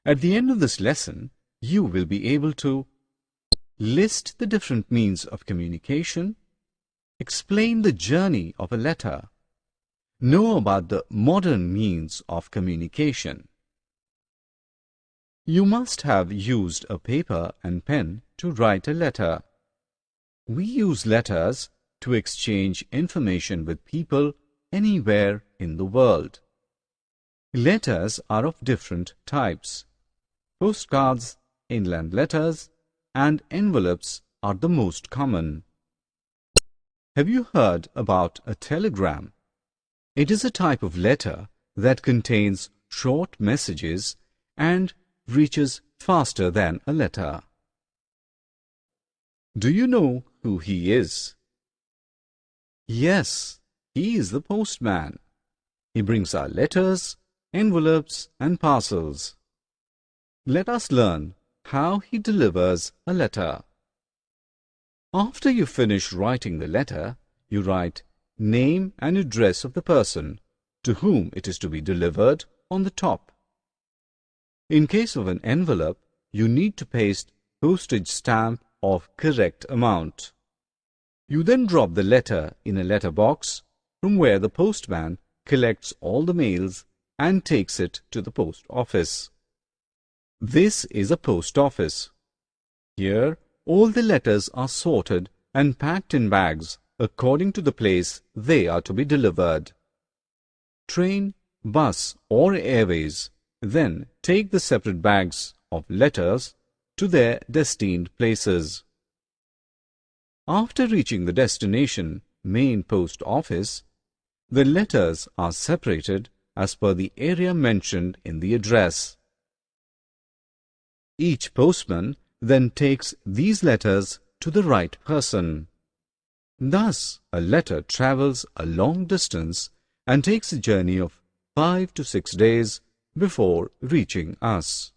At the end of this lesson, you will be able to list the different means of communication, explain the journey of a letter, know about the modern means of communication. You must have used a paper and pen to write a letter. We use letters to exchange information with people anywhere in the world. Letters are of different types. Postcards, inland letters, and envelopes are the most common. Have you heard about a telegram? It is a type of letter that contains short messages and reaches faster than a letter. Do you know who he is? Yes, he is the postman. He brings our letters, envelopes, and parcels. Let us learn how he delivers a letter. After you finish writing the letter, you write name and address of the person to whom it is to be delivered on the top. In case of an envelope, you need to paste postage stamp of correct amount. You then drop the letter in a letter box from where the postman collects all the mails and takes it to the post office. This is a post office. Here, all the letters are sorted and packed in bags according to the place they are to be delivered. Train, bus, or airways then take the separate bags of letters to their destined places. After reaching the destination main post office, the letters are separated as per the area mentioned in the address. Each postman then takes these letters to the right person. Thus, a letter travels a long distance and takes a journey of 5 to 6 days before reaching us.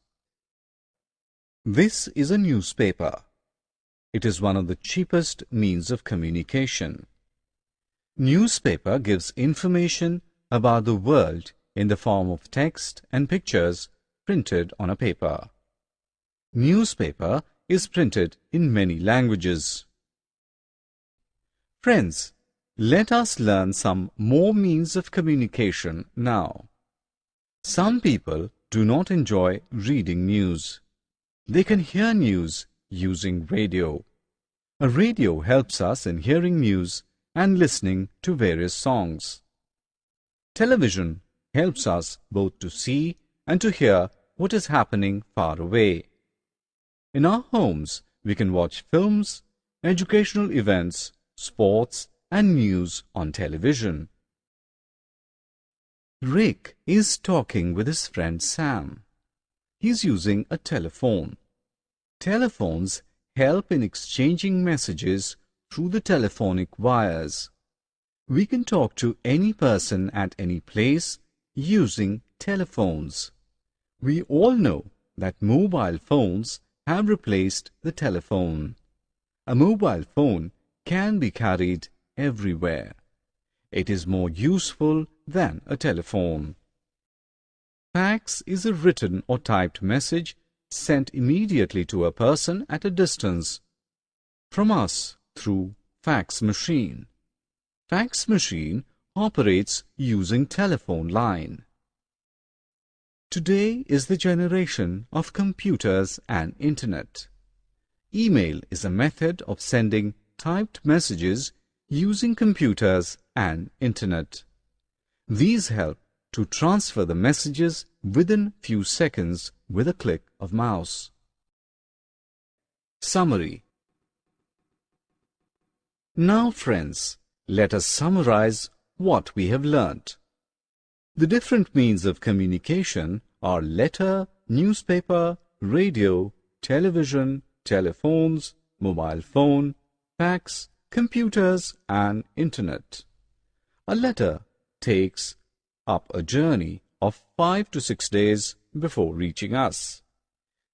This is a newspaper. It is one of the cheapest means of communication. Newspaper gives information about the world in the form of text and pictures printed on a paper. Newspaper is printed in many languages. Friends, let us learn some more means of communication now. Some people do not enjoy reading news. They can hear news using radio. A radio helps us in hearing news and listening to various songs. Television helps us both to see and to hear what is happening far away. In our homes, we can watch films, educational events, sports, and news on television. Rick is talking with his friend Sam. He's using a telephone. Telephones help in exchanging messages through the telephonic wires. We can talk to any person at any place using telephones. We all know that mobile phones have replaced the telephone. A mobile phone can be carried everywhere. It is more useful than a telephone. Fax is a written or typed message sent immediately to a person at a distance from us through fax machine. Fax machine operates using telephone line. Today is the generation of computers and internet. Email is a method of sending typed messages using computers and internet. These help to transfer the messages within few seconds with a click of mouse. Summary. Now, friends, let us summarize what we have learnt. The different means of communication are letter, newspaper, radio, television, telephones, mobile phone, fax, computers, and internet. A letter takes up a journey of 5 to 6 days before reaching us.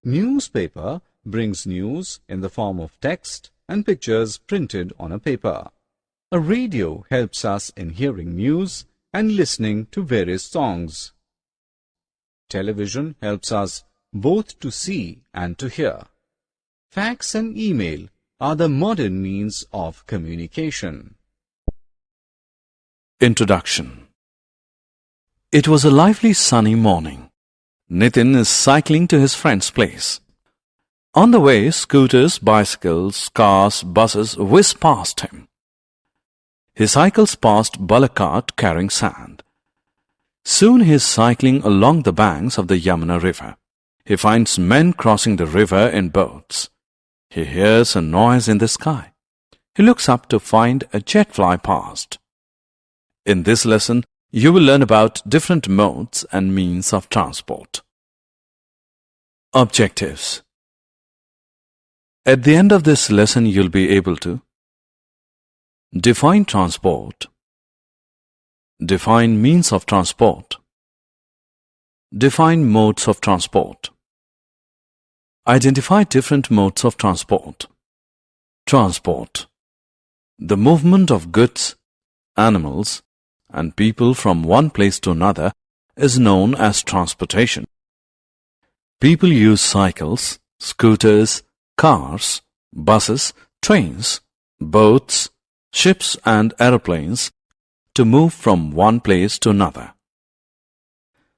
Newspaper brings news in the form of text and pictures printed on a paper. A radio helps us in hearing news and listening to various songs. Television helps us both to see and to hear. Fax and email are the modern means of communication. Introduction. It was a lively sunny morning. Nitin is cycling to his friend's place. On the way, scooters, bicycles, cars, buses whiz past him. He cycles past bullock cart carrying sand. Soon he is cycling along the banks of the Yamuna river. He finds men crossing the river in boats. He hears a noise in the sky. He looks up to find a jet fly past. In this lesson, you will learn about different modes and means of transport. Objectives. At the end of this lesson, you'll be able to define transport, define means of transport, define modes of transport, identify different modes of transport. Transport, the movement of goods, animals, and people from one place to another is known as transportation. People use cycles, scooters, cars, buses, trains, boats, ships and aeroplanes to move from one place to another.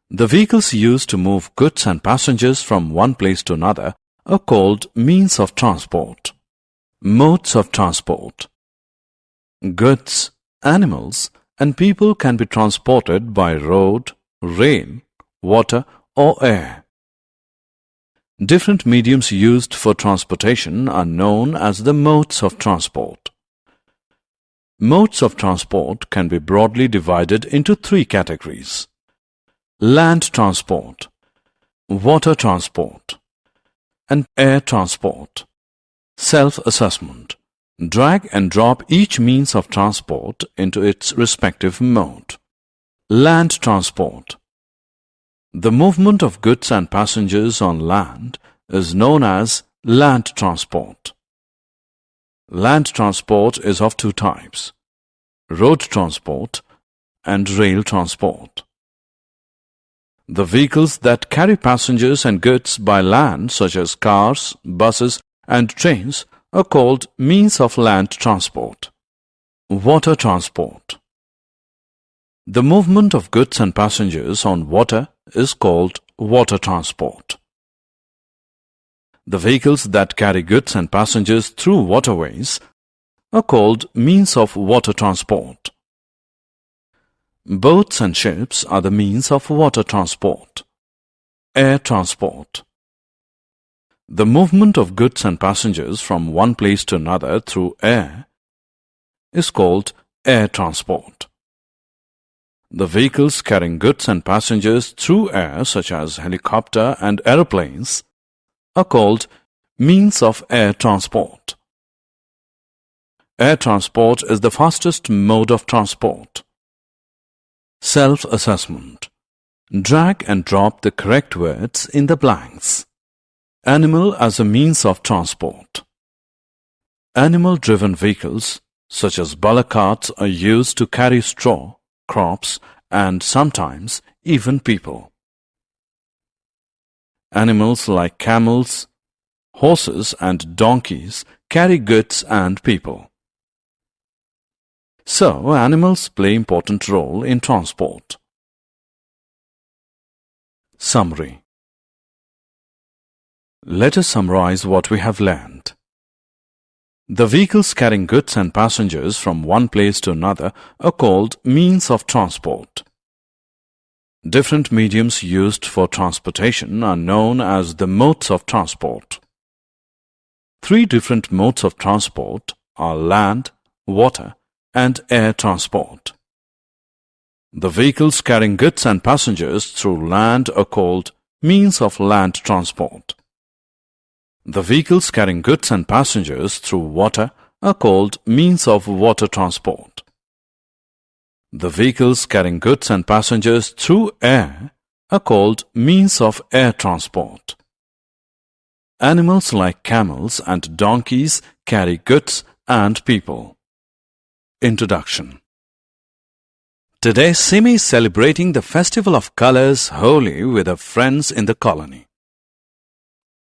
The vehicles used to move goods and passengers from one place to another are called means of transport. Modes of transport. Goods, animals, and people can be transported by road, rail, water, or air. Different mediums used for transportation are known as the modes of transport. Modes of transport can be broadly divided into three categories: land transport, water transport, and air transport. Self-assessment. Drag and drop each means of transport into its respective mode. Land transport. The movement of goods and passengers on land is known as land transport. Land transport is of two types: road transport and rail transport. The vehicles that carry passengers and goods by land, such as cars, buses, and trains, are called means of land transport. Water transport. The movement of goods and passengers on water is called water transport. The vehicles that carry goods and passengers through waterways are called means of water transport. Boats and ships are the means of water transport. Air transport. The movement of goods and passengers from one place to another through air is called air transport. The vehicles carrying goods and passengers through air, such as helicopter and aeroplanes, are called means of air transport. Air transport is the fastest mode of transport. Self-assessment. Drag and drop the correct words in the blanks. Animal as a means of transport. Animal-driven vehicles, such as bullock carts, are used to carry straw, crops, and sometimes even people. Animals like camels, horses, and donkeys carry goods and people. So, animals play an important role in transport. Summary. Let us summarize what we have learned. The vehicles carrying goods and passengers from one place to another are called means of transport. Different mediums used for transportation are known as the modes of transport. Three different modes of transport are land, water, and air transport. The vehicles carrying goods and passengers through land are called means of land transport. The vehicles carrying goods and passengers through water are called means of water transport. The vehicles carrying goods and passengers through air are called means of air transport. Animals like camels and donkeys carry goods and people. Introduction. Today, Simi is celebrating the festival of colors Holi with her friends in the colony.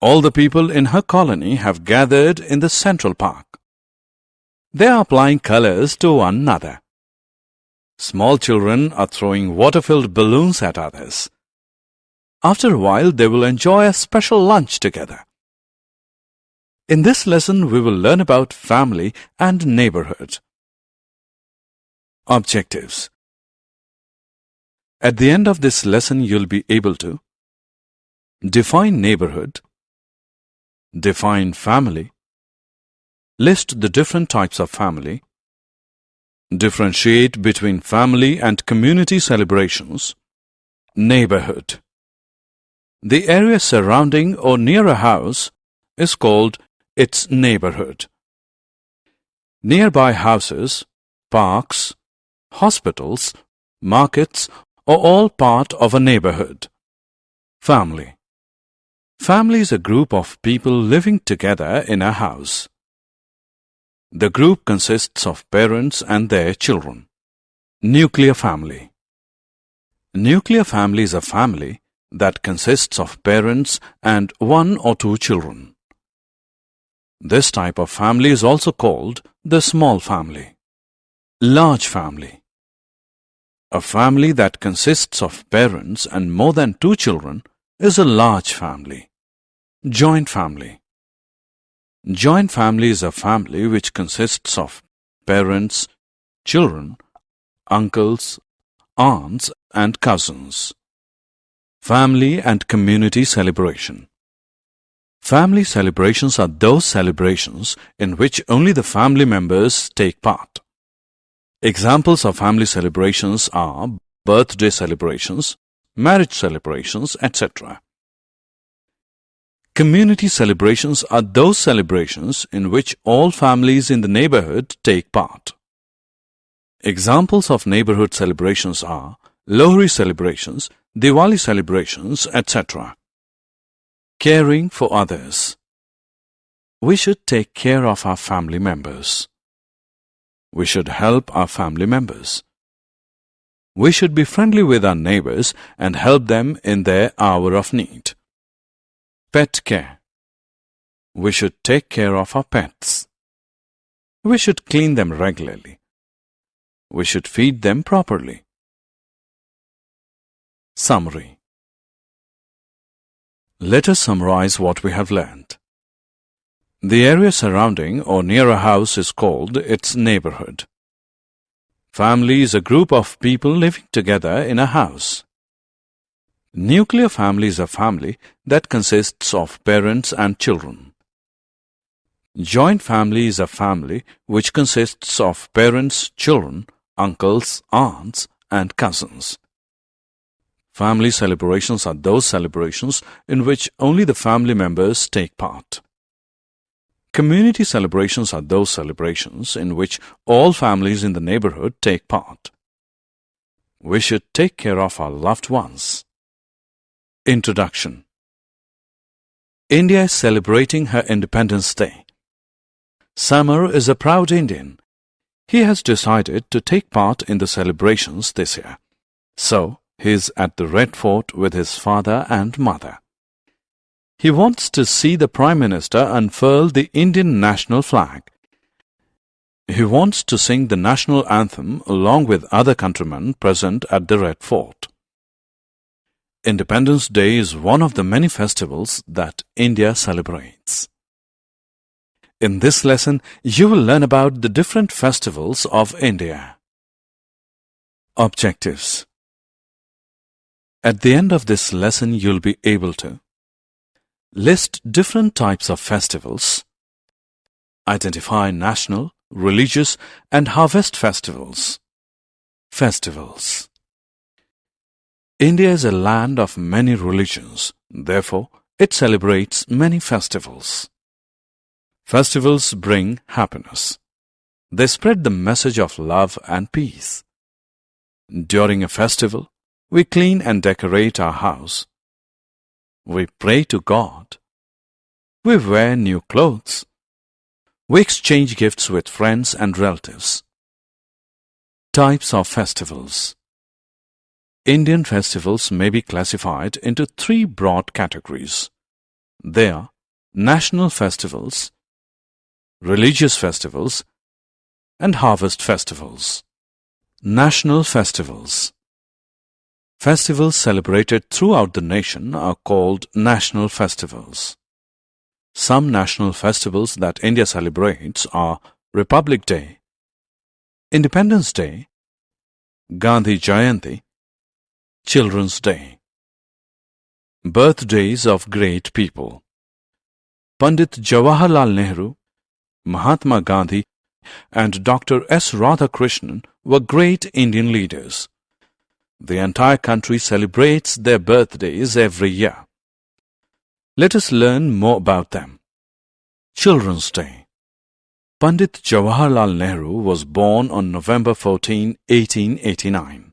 All the people in her colony have gathered in the central park. They are applying colors to one another. Small children are throwing water-filled balloons at others. After a while, they will enjoy a special lunch together. In this lesson, we will learn about family and neighborhood. Objectives. At the end of this lesson, you'll be able to define neighborhood, define family, list the different types of family, differentiate between family and community celebrations, neighborhood. The area surrounding or near a house is called its neighborhood. Nearby houses, parks, hospitals, markets are all part of a neighborhood. Family. Family is a group of people living together in a house. The group consists of parents and their children. Nuclear family. Nuclear family is a family that consists of parents and one or two children. This type of family is also called the small family. Large family. A family that consists of parents and more than two children is a large family. Joint family. Joint family is a family which consists of parents, children, uncles, aunts, and cousins. Family and community celebration. Family celebrations are those celebrations in which only the family members take part. Examples of family celebrations are birthday celebrations, marriage celebrations, etc. Community celebrations are those celebrations in which all families in the neighborhood take part. Examples of neighborhood celebrations are Lohri celebrations, Diwali celebrations, etc. Caring for others. We should take care of our family members. We should help our family members. We should be friendly with our neighbors and help them in their hour of need. Pet care. We should take care of our pets. We should clean them regularly. We should feed them properly. Summary. Let us summarize what we have learned. The area surrounding or near a house is called its neighborhood. Family is a group of people living together in a house. Nuclear family is a family that consists of parents and children. Joint family is a family which consists of parents, children, uncles, aunts, and cousins. Family celebrations are those celebrations in which only the family members take part. Community celebrations are those celebrations in which all families in the neighborhood take part. We should take care of our loved ones. Introduction. India is celebrating her Independence Day. Samar is a proud Indian. He has decided to take part in the celebrations this year. So, he is at the Red Fort with his father and mother. He wants to see the Prime Minister unfurl the Indian national flag. He wants to sing the national anthem along with other countrymen present at the Red Fort. Independence Day is one of the many festivals that India celebrates. In this lesson, you will learn about the different festivals of India. Objectives. At the end of this lesson, you'll be able to list different types of festivals, identify national, religious, and harvest festivals. Festivals. India is a land of many religions. Therefore, it celebrates many festivals. Festivals bring happiness. They spread the message of love and peace. During a festival, we clean and decorate our house. We pray to God. We wear new clothes. We exchange gifts with friends and relatives. Types of festivals. Indian festivals may be classified into three broad categories. They are national festivals, religious festivals, and harvest festivals. National festivals. Festivals celebrated throughout the nation are called national festivals. Some national festivals that India celebrates are Republic Day, Independence Day, Gandhi Jayanti, Children's Day. Birthdays of great people. Pandit Jawaharlal Nehru, Mahatma Gandhi, and Dr. S. Radhakrishnan were great Indian leaders. The entire country celebrates their birthdays every year. Let us learn more about them. Children's Day. Pandit Jawaharlal Nehru was born on November 14, 1889.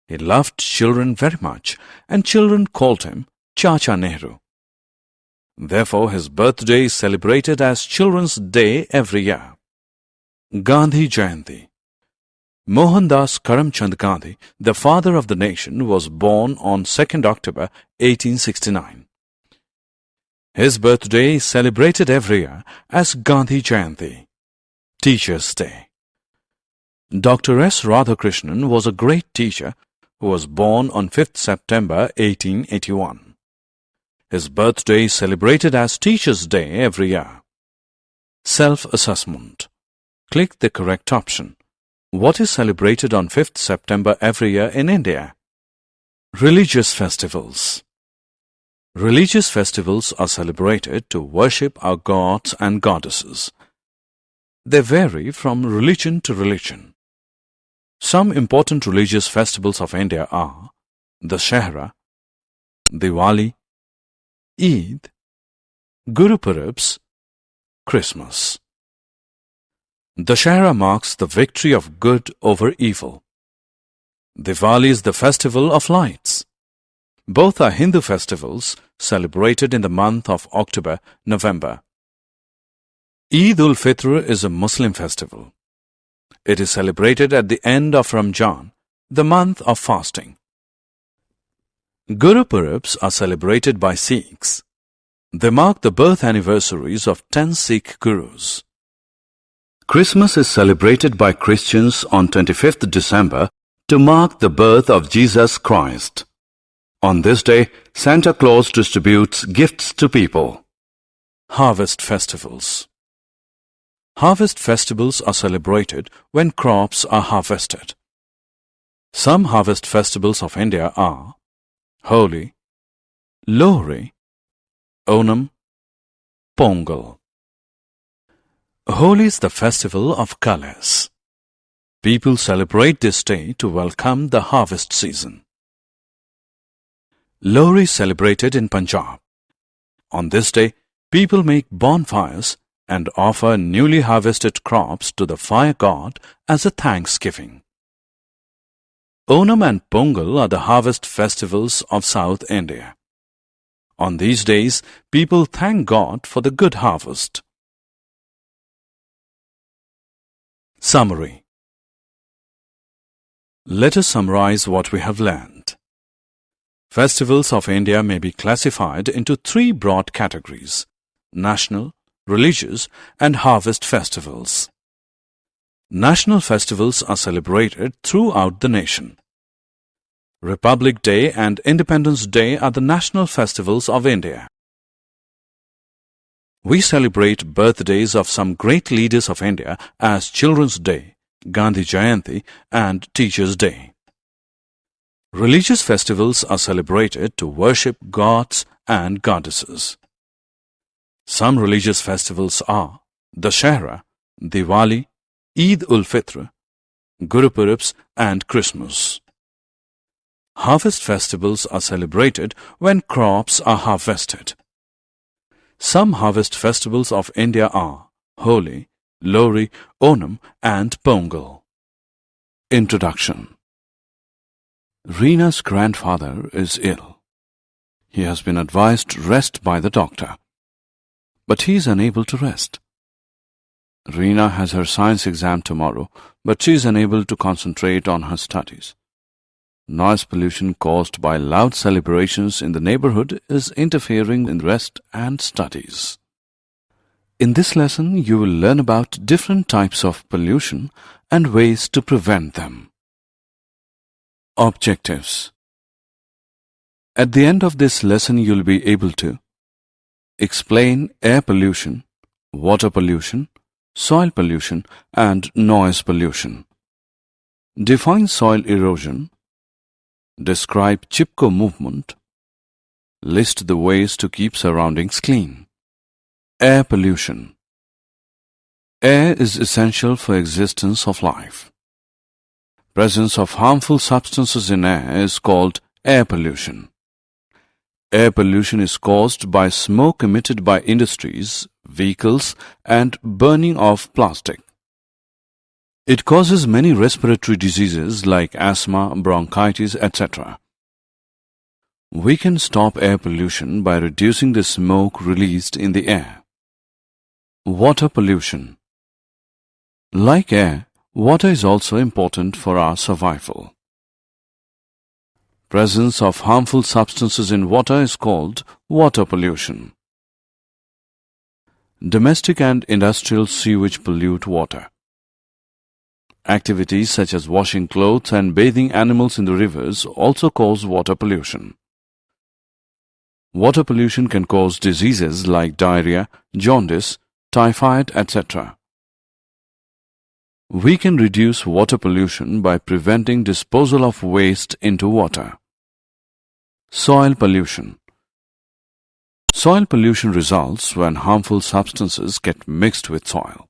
He loved children very much, and children called him Chacha Nehru. Therefore, his birthday is celebrated as Children's Day every year. Gandhi Jayanti. Mohandas Karamchand Gandhi, the father of the nation, was born on 2nd October 1869. His birthday is celebrated every year as Gandhi Jayanti. Teachers' Day. Dr. S. Radhakrishnan was a great teacher who was born on 5th September 1881. His birthday is celebrated as Teachers' Day every year. Self-assessment. Click the correct option. What is celebrated on 5th September every year in India? Religious festivals. Religious festivals are celebrated to worship our gods and goddesses. They vary from religion to religion. Some important religious festivals of India are Dussehra, Diwali, Eid, Guru Purabs, Christmas. Dussehra marks the victory of good over evil. Diwali is the festival of lights. Both are Hindu festivals celebrated in the month of October-November. Eid ul-Fitr is a Muslim festival. It is celebrated at the end of Ramjan, the month of fasting. Guru Purabs are celebrated by Sikhs. They mark the birth anniversaries of 10 Sikh Gurus. Christmas is celebrated by Christians on 25th December to mark the birth of Jesus Christ. On this day, Santa Claus distributes gifts to people. Harvest festivals. Harvest festivals are celebrated when crops are harvested. Some harvest festivals of India are Holi, Lohri, Onam, Pongal. Holi is the festival of colors. People celebrate this day to welcome the harvest season. Lohri is celebrated in Punjab. On this day, people make bonfires and offer newly harvested crops to the fire god as a thanksgiving. Onam and Pongal are the harvest festivals of South India. On these days, people thank God for the good harvest. Summary. Let us summarize what we have learned. Festivals of India may be classified into three broad categories: national, religious, and harvest festivals. National festivals are celebrated throughout the nation. Republic Day and Independence Day are the national festivals of India. We celebrate birthdays of some great leaders of India as Children's Day, Gandhi Jayanti, and Teachers' Day. Religious festivals are celebrated to worship gods and goddesses. Some religious festivals are Dussehra, Diwali, Eid ul-Fitr, Guru Purabs, and Christmas. Harvest festivals are celebrated when crops are harvested. Some harvest festivals of India are Holi, Lohri, Onam, and Pongal. Introduction. Reena's grandfather is ill. He has been advised rest by the doctor. but he is unable to rest. Reena has her science exam tomorrow, but she is unable to concentrate on her studies. Noise pollution caused by loud celebrations in the neighborhood is interfering in rest and studies. In this lesson, you will learn about different types of pollution and ways to prevent them. Objectives. At the end of this lesson, you will be able to explain air pollution, water pollution, soil pollution, and noise pollution. Define soil erosion. Describe Chipko movement. List the ways to keep surroundings clean. Air pollution. Air is essential for existence of life. Presence of harmful substances in air is called air pollution. Air pollution is caused by smoke emitted by industries, vehicles, and burning of plastic. It causes many respiratory diseases like asthma, bronchitis, etc. We can stop air pollution by reducing the smoke released in the air. Water pollution. Like air, water is also important for our survival. Presence of harmful substances in water is called water pollution. Domestic and industrial sewage pollute water. Activities such as washing clothes and bathing animals in the rivers also cause water pollution. Water pollution can cause diseases like diarrhea, jaundice, typhoid, etc. We can reduce water pollution by preventing disposal of waste into water. Soil pollution. Soil pollution results when harmful substances get mixed with soil.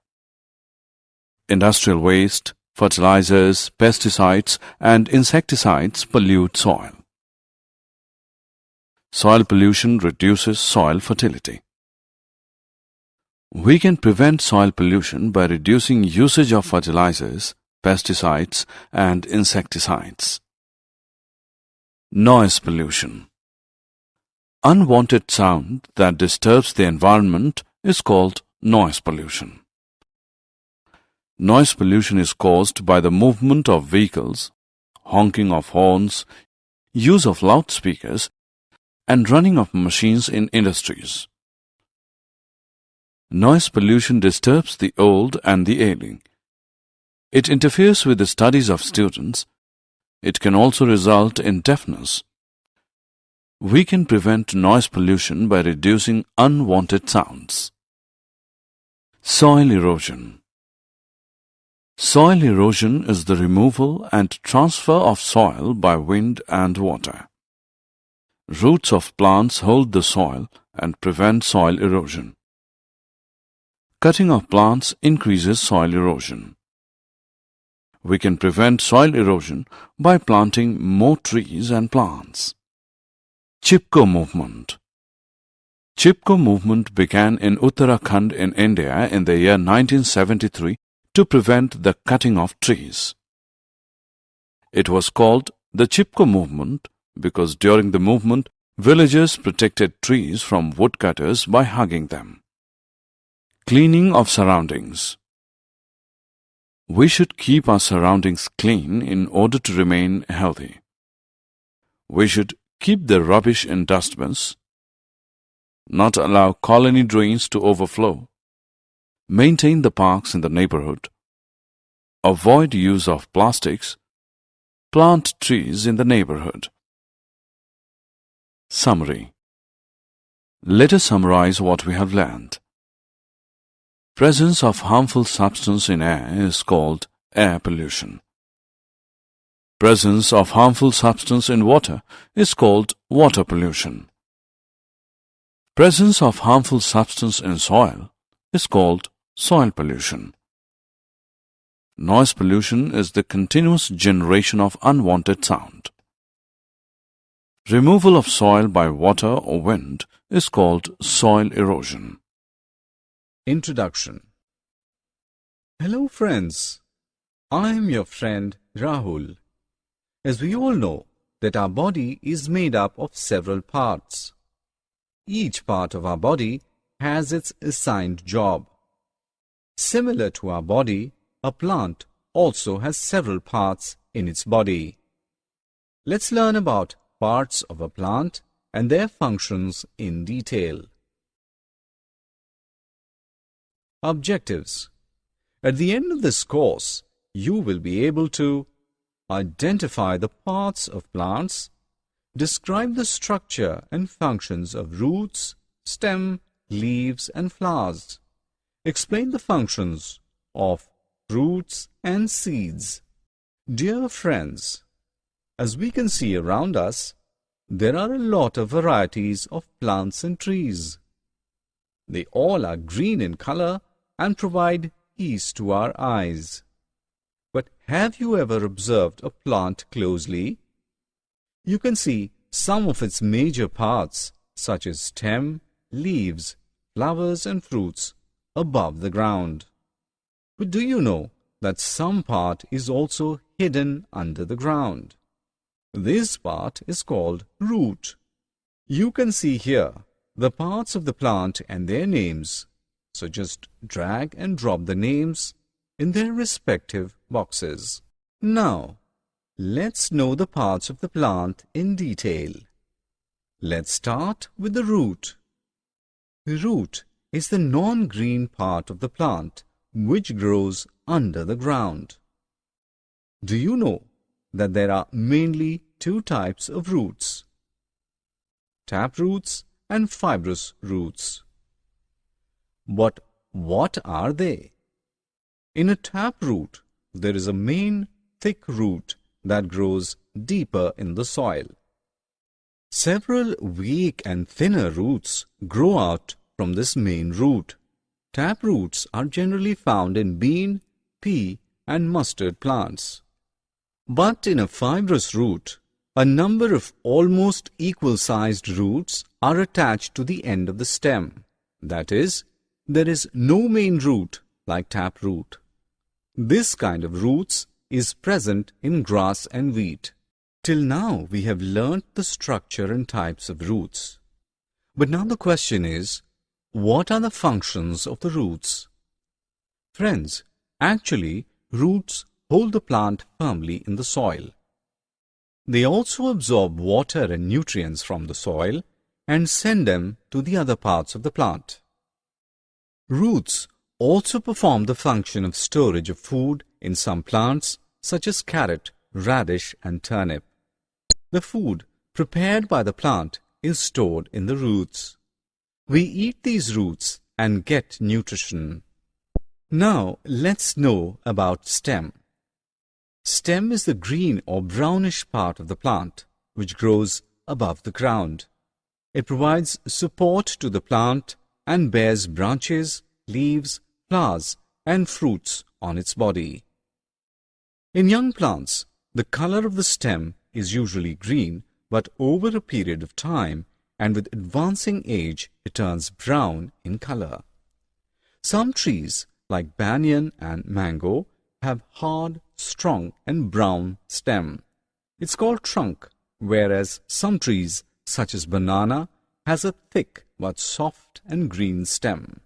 Industrial waste, fertilizers, pesticides, and insecticides pollute soil. Soil pollution reduces soil fertility. We can prevent soil pollution by reducing usage of fertilizers, pesticides, and insecticides. Noise pollution. Unwanted sound that disturbs the environment is called noise pollution. Noise pollution is caused by the movement of vehicles, honking of horns, use of loudspeakers, and running of machines in industries. Noise pollution disturbs the old and the ailing. It interferes with the studies of students. It can also result in deafness. We can prevent noise pollution by reducing unwanted sounds. Soil erosion. Soil erosion is the removal and transfer of soil by wind and water. Roots of plants hold the soil and prevent soil erosion. Cutting of plants increases soil erosion. We can prevent soil erosion by planting more trees and plants. Chipko movement. Chipko movement began in Uttarakhand in India in the year 1973 to prevent the cutting of trees. It was called the Chipko movement because during the movement, villagers protected trees from woodcutters by hugging them. Cleaning of surroundings. We should keep our surroundings clean in order to remain healthy. We should keep the rubbish in dustbins, not allow colony drains to overflow, maintain the parks in the neighborhood, avoid use of plastics, plant trees in the neighborhood. Summary. Let us summarize what we have learned. Presence of harmful substance in air is called air pollution. Presence of harmful substance in water is called water pollution. Presence of harmful substance in soil is called soil pollution. Noise pollution is the continuous generation of unwanted sound. Removal of soil by water or wind is called soil erosion. Introduction. Hello friends, I am your friend Rahul. As we all know that our body is made up of several parts. Each part of our body has its assigned job. Similar to our body, a plant also has several parts in its body. Let's learn about parts of a plant and their functions in detail. Objectives. At the end of this course, you will be able to identify the parts of plants, describe the structure and functions of roots, stem, leaves and flowers, explain the functions of roots and seeds. Dear friends, as we can see around us, there are a lot of varieties of plants and trees. They all are green in color and provide peace to our eyes. But have you ever observed a plant closely? You can see some of its major parts, such as stem, leaves, flowers and fruits, above the ground. But do you know that some part is also hidden under the ground? This part is called root. You can see here the parts of the plant and their names. So just drag and drop the names in their respective boxes. Now, let's know the parts of the plant in detail. Let's start with the root. The root is the non-green part of the plant which grows under the ground. Do you know that there are mainly two types of roots? Tap roots and fibrous roots. But what are they? In a tap root, there is a main thick root that grows deeper in the soil. Several weak and thinner roots grow out from this main root. Tap roots are generally found in bean, pea, and mustard plants. But in a fibrous root, a number of almost equal-sized roots are attached to the end of the stem. That is, there is no main root like tap root. This kind of roots is present in grass and wheat. Till now we have learnt the structure and types of roots. But now the question is, what are the functions of the roots? Friends, actually roots hold the plant firmly in the soil. They also absorb water and nutrients from the soil and send them to the other parts of the plant. Roots also perform the function of storage of food in some plants such as carrot, radish and turnip. The food prepared by the plant is stored in the roots. We eat these roots and get nutrition. Now let's know about stem. Stem is the green or brownish part of the plant which grows above the ground. It provides support to the plant and bears branches, leaves, flowers and fruits on its body. In young plants, the color of the stem is usually green, but over a period of time and with advancing age, it turns brown in color. Some trees, like banyan and mango, have hard, strong and brown stem. It's called trunk, whereas some trees, such as banana, has a thick but soft and green stem.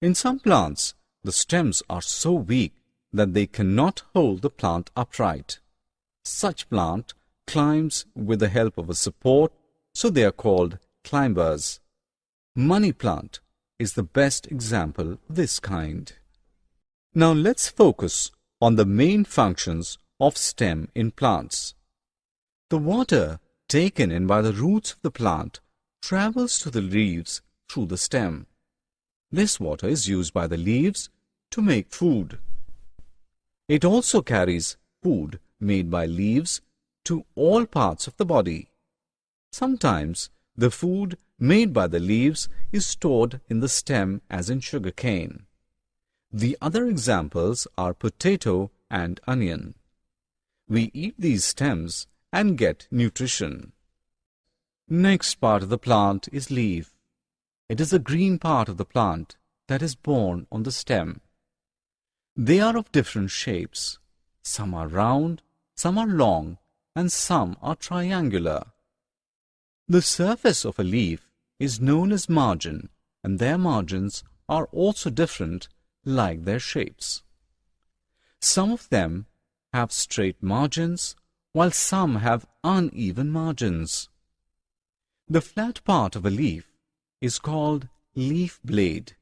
In some plants, the stems are so weak that they cannot hold the plant upright. Such plant climbs with the help of a support, so they are called climbers. Money plant is the best example of this kind. Now let's focus on the main functions of stem in plants. The water taken in by the roots of the plant travels to the leaves through the stem. This water is used by the leaves to make food. It also carries food made by leaves to all parts of the body. Sometimes the food made by the leaves is stored in the stem as in sugarcane. The other examples are potato and onion. We eat these stems and get nutrition. Next part of the plant is leaf. It is the green part of the plant that is borne on the stem. They are of different shapes. Some are round, some are long, and some are triangular. The surface of a leaf is known as margin, and their margins are also different like their shapes. Some of them have straight margins, while some have uneven margins. The flat part of a leaf is called leaf blade.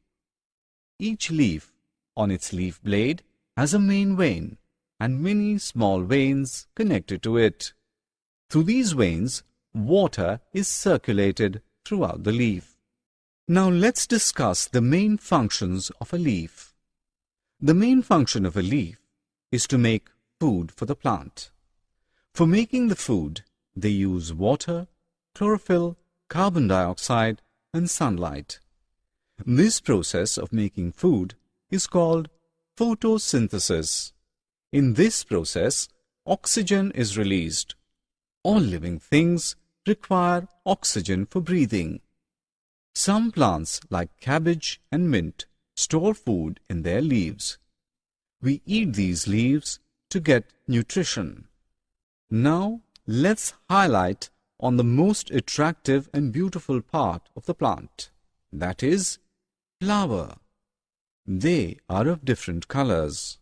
Each leaf on its leaf blade has a main vein and many small veins connected to it. Through these veins, water is circulated throughout the leaf. Now let's discuss the main functions of a leaf. The main function of a leaf is to make food for the plant. For making the food, they use water, chlorophyll, carbon dioxide, and sunlight. This process of making food is called photosynthesis. In this process, oxygen is released. All living things require oxygen for breathing. Some plants like cabbage and mint store food in their leaves. We eat these leaves to get nutrition. Now let's highlight on the most attractive and beautiful part of the plant, that is, flower. They are of different colors.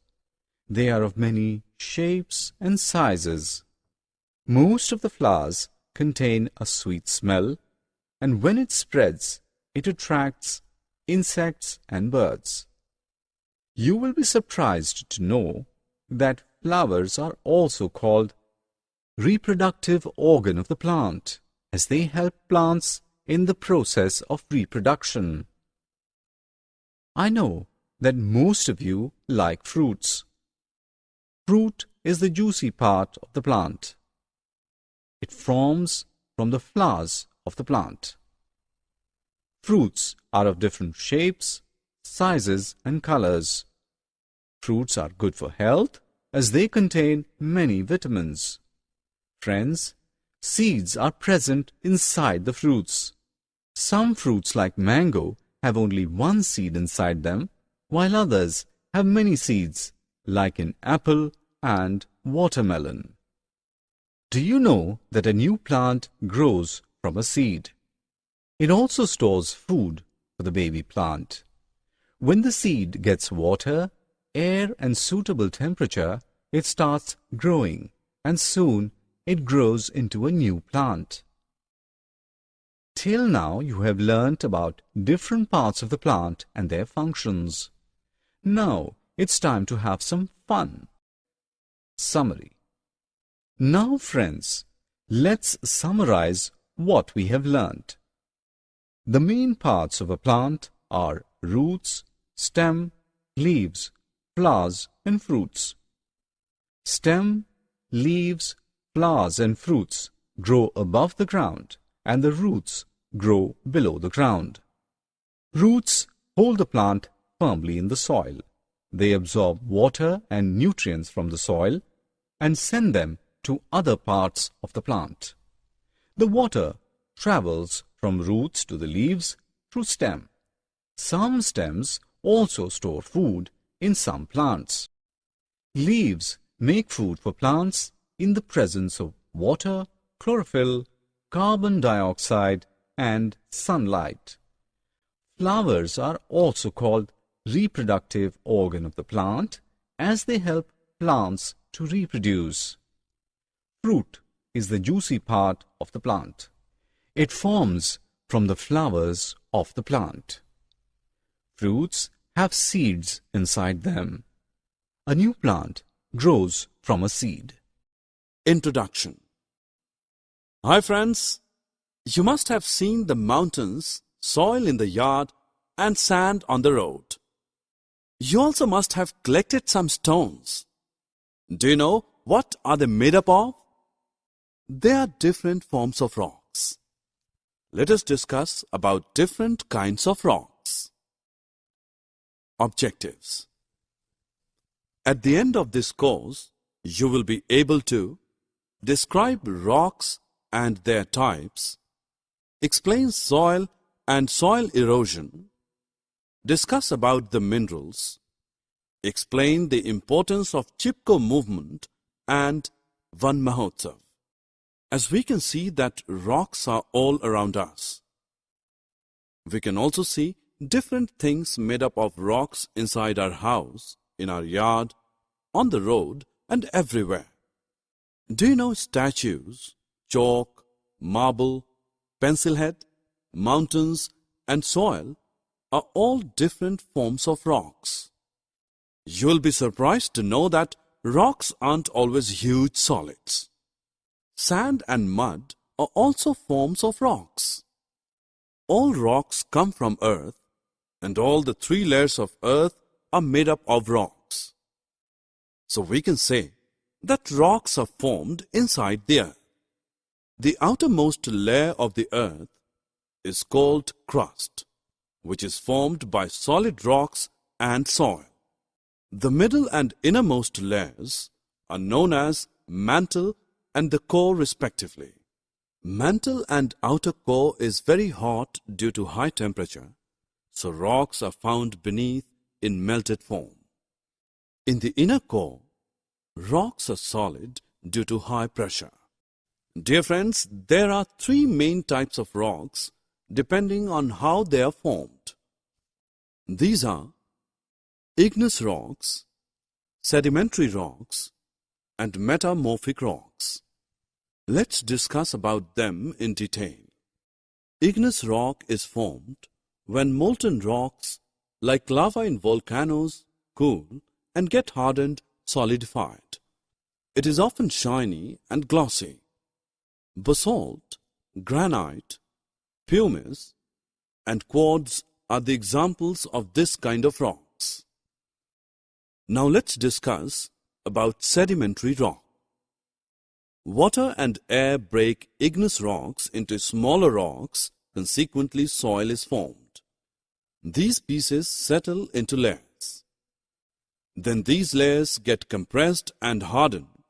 They are of many shapes and sizes. Most of the flowers contain a sweet smell, and when it spreads, it attracts insects and birds. You will be surprised to know that flowers are also called reproductive organ of the plant, as they help plants in the process of reproduction. I know that most of you like fruits. Fruit is the juicy part of the plant. It forms from the flowers of the plant. Fruits are of different shapes, sizes, and colors. Fruits are good for health as they contain many vitamins. Friends, seeds are present inside the fruits. Some fruits like mango have only one seed inside them, while others have many seeds, like in apple and watermelon. Do you know that a new plant grows from a seed? It also stores food for the baby plant. When the seed gets water, air, and suitable temperature, it starts growing, and soon it grows into a new plant. Till now you have learnt about different parts of the plant and their functions. Now it's time to have some fun. Summary. Now friends, let's summarize what we have learnt. The main parts of a plant are roots, stem, leaves, flowers, and fruits. Stem, leaves, flowers, and fruits grow above the ground, and the roots grow below the ground. Roots hold the plant firmly in the soil. They absorb water and nutrients from the soil and send them to other parts of the plant. The water travels from roots to the leaves through stem. Some stems also store food in some plants. Leaves make food for plants in the presence of water, chlorophyll, carbon dioxide, and sunlight. Flowers are also called reproductive organ of the plant, as they help plants to reproduce. Fruit is the juicy part of the plant. It forms from the flowers of the plant. Fruits have seeds inside them. A new plant grows from a seed. Introduction. Hi friends, you must have seen the mountains, soil in the yard, and sand on the road. You also must have collected some stones. Do you know what are they made up of? They are different forms of rocks. Let us discuss about different kinds of rocks. Objectives. At the end of this course, you will be able to describe rocks and their types, explain soil and soil erosion, discuss about the minerals, explain the importance of Chipko movement and Van Mahotsav. As we can see that rocks are all around us. We can also see different things made up of rocks inside our house, in our yard, on the road, and everywhere. Do you know statues, chalk, marble, pencil head, mountains, and soil are all different forms of rocks? You'll be surprised to know that rocks aren't always huge solids. Sand and mud are also forms of rocks. All rocks come from earth, and all the three layers of earth are made up of rocks. So we can say that rocks are formed inside the earth. The outermost layer of the earth is called crust, which is formed by solid rocks and soil. The middle and innermost layers are known as mantle and the core respectively. Mantle and outer core is very hot due to high temperature, so rocks are found beneath in melted form. In the inner core, rocks are solid due to high pressure. Dear friends, there are three main types of rocks depending on how they are formed. These are igneous rocks, sedimentary rocks, and metamorphic rocks. Let's discuss about them in detail. Igneous rock is formed when molten rocks like lava in volcanoes cool and get hardened, solidified. It is often shiny and glossy. Basalt, granite, pumice, and quartz are the examples of this kind of rocks. Now let's discuss about sedimentary rock. Water and air break igneous rocks into smaller rocks, consequently soil is formed. These pieces settle into layers. Then these layers get compressed and hardened,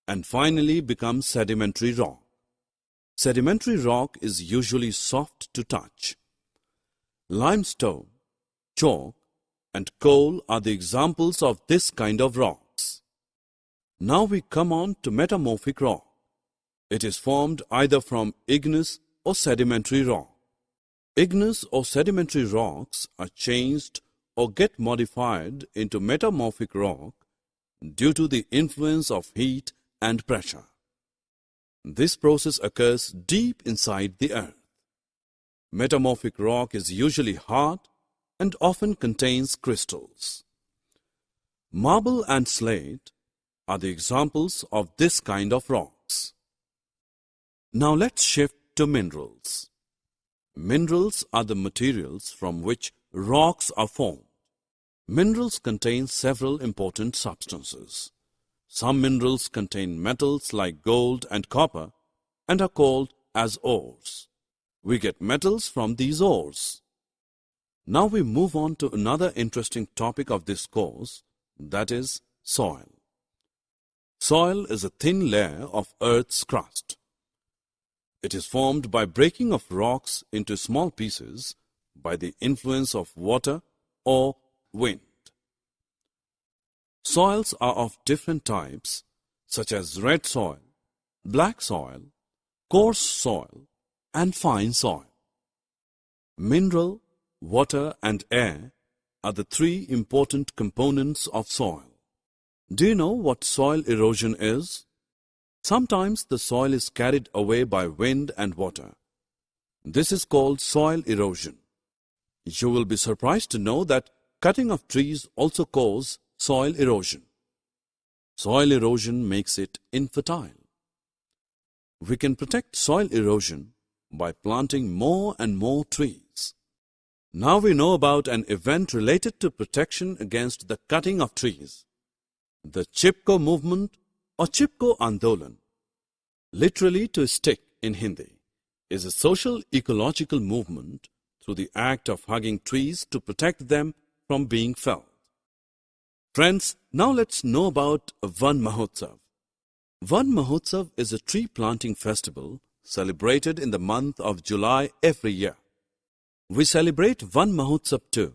and finally become sedimentary rock. Sedimentary rock is usually soft to touch. Limestone, chalk, and coal are the examples of this kind of rocks. Now we come on to metamorphic rock. It is formed either from igneous or sedimentary rock. Igneous or sedimentary rocks are changed or get modified into metamorphic rock due to the influence of heat and pressure. This process occurs deep inside the earth. Metamorphic rock is usually hard and often contains crystals. Marble and slate are the examples of this kind of rocks. Now let's shift to minerals. Minerals are the materials from which rocks are formed. Minerals contain several important substances. Some minerals contain metals like gold and copper and are called as ores. We get metals from these ores. Now we move on to another interesting topic of this course, that is soil. Soil is a thin layer of Earth's crust. It is formed by breaking of rocks into small pieces by the influence of water or wind. Soils are of different types, such as red soil, black soil, coarse soil, and fine soil. Mineral, water, and air are the three important components of soil. Do you know what soil erosion is? Sometimes the soil is carried away by wind and water. This is called soil erosion. You will be surprised to know that cutting of trees also causes soil erosion. Soil erosion makes it infertile. We can protect soil erosion by planting more and more trees. Now we know about an event related to protection against the cutting of trees. The Chipko movement or Chipko Andolan, literally to stick in Hindi, is a social ecological movement through the act of hugging trees to protect them from being felled. Friends, now let's know about Van Mahotsav. Van Mahotsav is a tree planting festival celebrated in the month of July every year. We celebrate Van Mahotsav to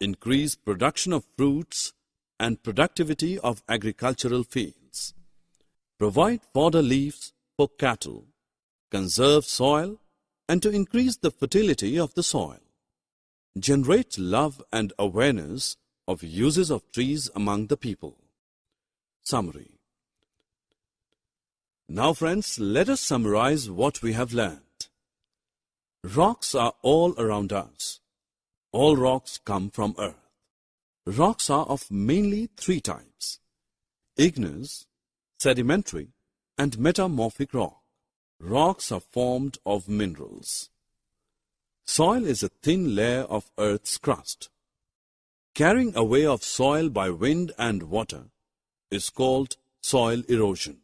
increase production of fruits and productivity of agricultural fields, provide fodder leaves for cattle, conserve soil, and to increase the fertility of the soil. generate love and awareness of uses of trees among the people. Summary. Now friends, let us summarize what we have learned. Rocks are all around us. All rocks come from earth. Rocks are of mainly three types: igneous, sedimentary, and metamorphic rock. Rocks are formed of minerals. Soil is a thin layer of earth's crust. Carrying away of soil by wind and water is called soil erosion.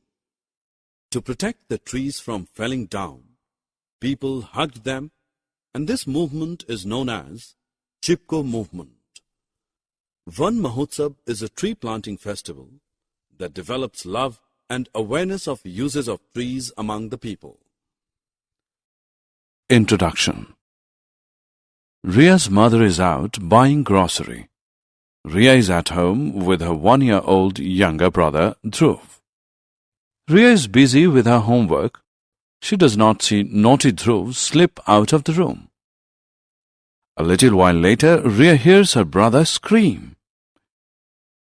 To protect the trees from falling down, people hugged them, and this movement is known as Chipko movement. Van Mahotsav is a tree planting festival that develops love and awareness of uses of trees among the people. Introduction. Ria's mother is out buying grocery. Ria is at home with her 1-year-old younger brother, Dhruv. Ria is busy with her homework. She does not see naughty Dhruv slip out of the room. A little while later, Ria hears her brother scream.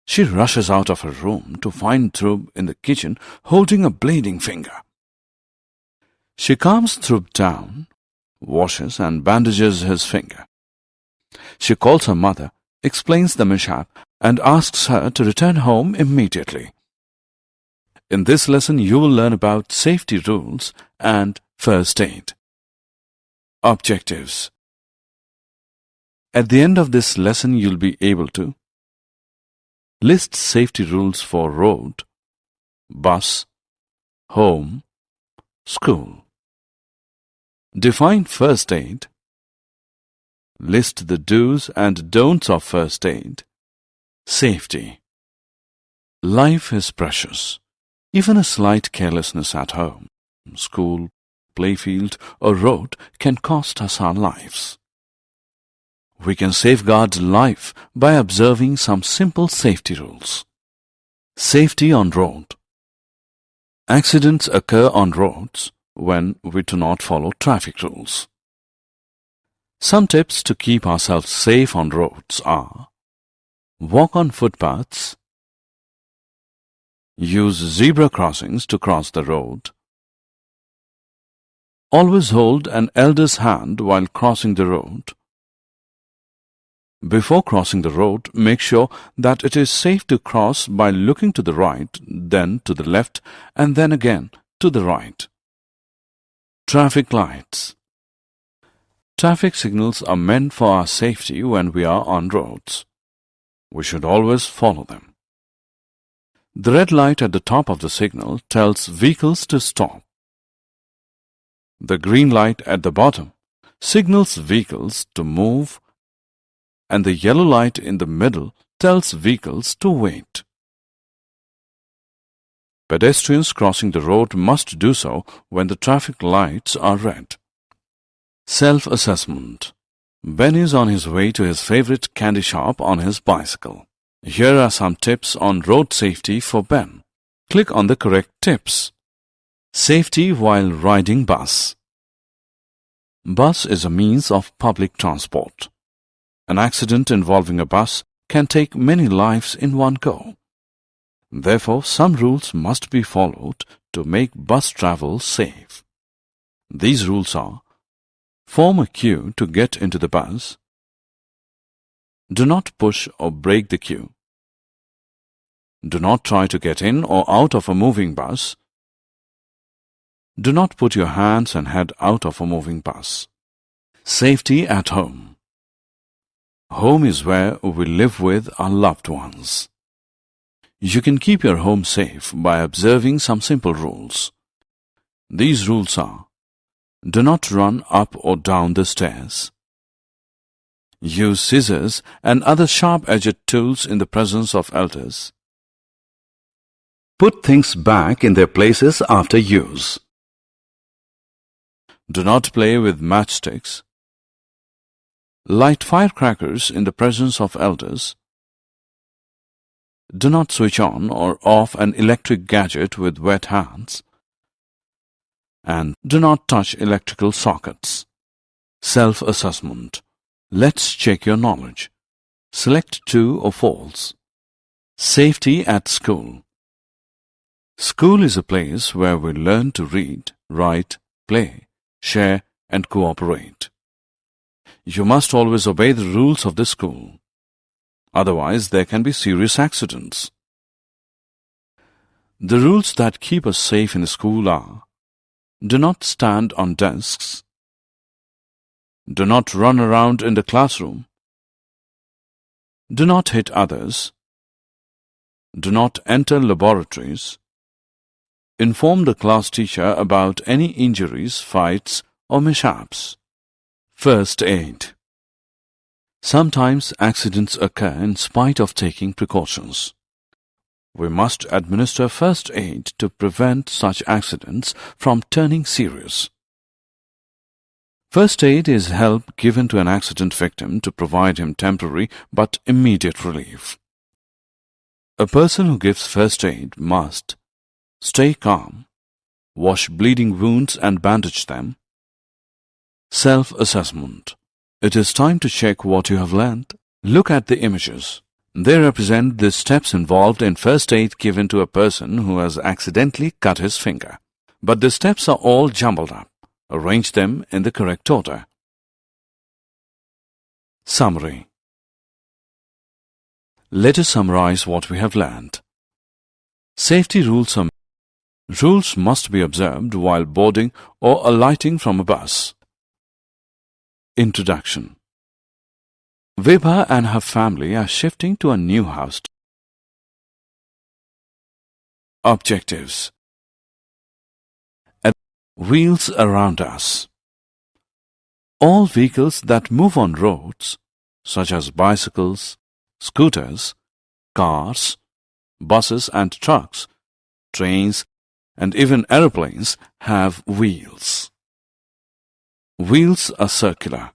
She rushes out of her room to find Dhruv in the kitchen holding a bleeding finger. She calms Dhruv down, washes and bandages his finger. She calls her mother, explains the mishap, and asks her to return home immediately. In this lesson, you will learn about safety rules and first aid. Objectives. At the end of this lesson, you'll be able to list safety rules for road, bus, home, school. Define first aid. List the do's and don'ts of first aid. Safety. Life is precious. Even a slight carelessness at home, school, playfield, or road can cost us our lives. We can safeguard life by observing some simple safety rules. Safety on road. Accidents occur on roads when we do not follow traffic rules. Some tips to keep ourselves safe on roads are: walk on footpaths, use zebra crossings to cross the road, always hold an elder's hand while crossing the road. Before crossing the road, make sure that it is safe to cross by looking to the right, then to the left, and then again to the right. Traffic lights. Traffic signals are meant for our safety when we are on roads. We should always follow them. The red light at the top of the signal tells vehicles to stop. The green light at the bottom signals vehicles to move, and the yellow light in the middle tells vehicles to wait. Pedestrians crossing the road must do so when the traffic lights are red. Self-assessment. Ben is on his way to his favorite candy shop on his bicycle. Here are some tips on road safety for Ben. Click on the correct tips. Safety while riding bus. Bus is a means of public transport. An accident involving a bus can take many lives in one go. Therefore, some rules must be followed to make bus travel safe. These rules are: form a queue to get into the bus. Do not push or break the queue. Do not try to get in or out of a moving bus. Do not put your hands and head out of a moving bus. Safety at home. Home is where we live with our loved ones. You can keep your home safe by observing some simple rules. These rules are: do not run up or down the stairs. Use scissors and other sharp-edged tools in the presence of elders. Put things back in their places after use. Do not play with matchsticks. Light firecrackers in the presence of elders. Do not switch on or off an electric gadget with wet hands. And do not touch electrical sockets. Self-assessment. Let's check your knowledge. Select true or false. Safety at school. School is a place where we learn to read, write, play, share, and cooperate. You must always obey the rules of the school. Otherwise, there can be serious accidents. The rules that keep us safe in the school are: do not stand on desks, do not run around in the classroom, do not hit others, do not enter laboratories, inform the class teacher about any injuries, fights, or mishaps. First aid. Sometimes accidents occur in spite of taking precautions. We must administer first aid to prevent such accidents from turning serious. First aid is help given to an accident victim to provide him temporary but immediate relief. A person who gives first aid must stay calm, wash bleeding wounds and bandage them. Self-assessment. It is time to check what you have learned. Look at the images. They represent the steps involved in first aid given to a person who has accidentally cut his finger. But the steps are all jumbled up. Arrange them in the correct order. Summary. Let us summarize what we have learned. Safety rules are rules must be observed while boarding or alighting from a bus. Introduction. Vibha and her family are shifting to a new house. Objectives. Wheels around us. All vehicles that move on roads, such as bicycles, scooters, cars, buses and trucks, trains, and even aeroplanes, have wheels. Wheels are circular.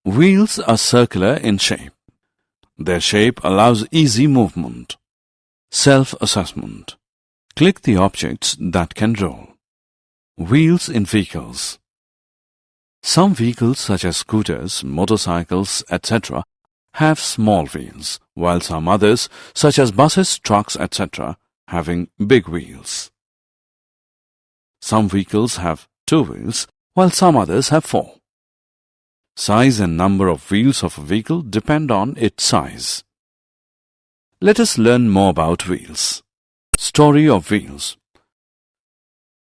Wheels are circular in shape. Their shape allows easy movement. Self-assessment. Click the objects that can roll. Wheels in vehicles. Some vehicles such as scooters, motorcycles, etc. have small wheels, while some others such as buses, trucks, etc. having big wheels. Some vehicles have 2 wheels, while some others have 4. Size and number of wheels of a vehicle depend on its size. Let us learn more about wheels. Story of wheels.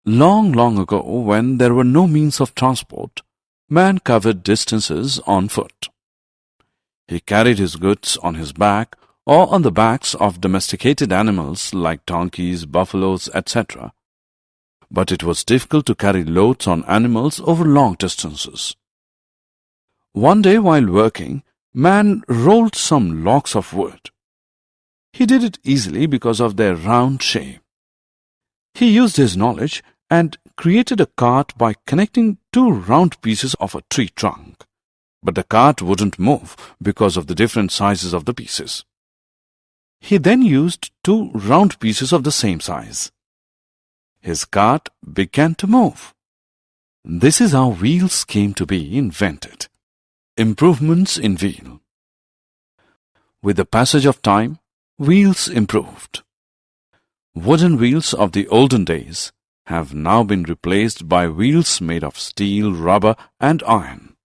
Long, long ago, when there were no means of transport, man covered distances on foot. He carried his goods on his back or on the backs of domesticated animals like donkeys, buffaloes, etc. But it was difficult to carry loads on animals over long distances. One day while working, man rolled some logs of wood. He did it easily because of their round shape. He used his knowledge and created a cart by connecting 2 round pieces of a tree trunk. But the cart wouldn't move because of the different sizes of the pieces. He then used 2 round pieces of the same size. His cart began to move. This is how wheels came to be invented. Improvements in wheel. With the passage of time, wheels improved. Wooden wheels of the olden days have now been replaced by wheels made of steel, rubber, and iron.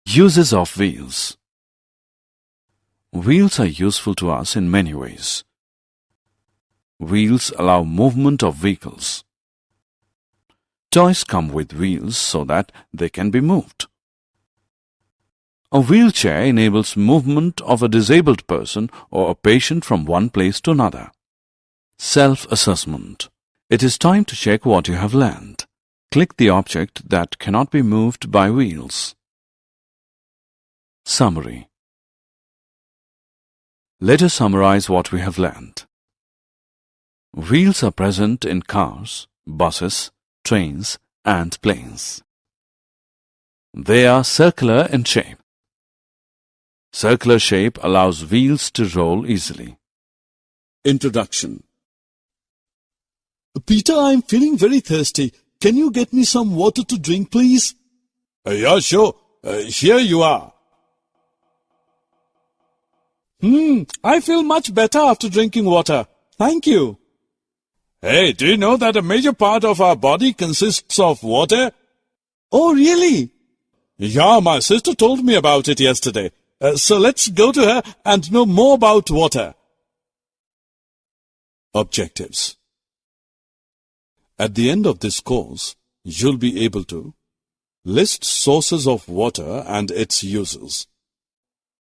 Uses of wheels. Wheels are useful to us in many ways. Wheels allow movement of vehicles. Toys come with wheels so that they can be moved. A wheelchair enables movement of a disabled person or a patient from one place to another. Self-assessment. It is time to check what you have learned. Click the object that cannot be moved by wheels. Summary. Let us summarize what we have learned. Wheels are present in cars, buses, trains, and planes. They are circular in shape. Circular shape allows wheels to roll easily. Introduction. Peter, I'm feeling very thirsty. Can you get me some water to drink, please? Yeah, sure. Here you are. I feel much better after drinking water. Thank you. Hey, do you know that a major part of our body consists of water? Oh, really? Yeah, my sister told me about it yesterday. So let's go to her and know more about water. Objectives. At the end of this course, you'll be able to list sources of water and its uses,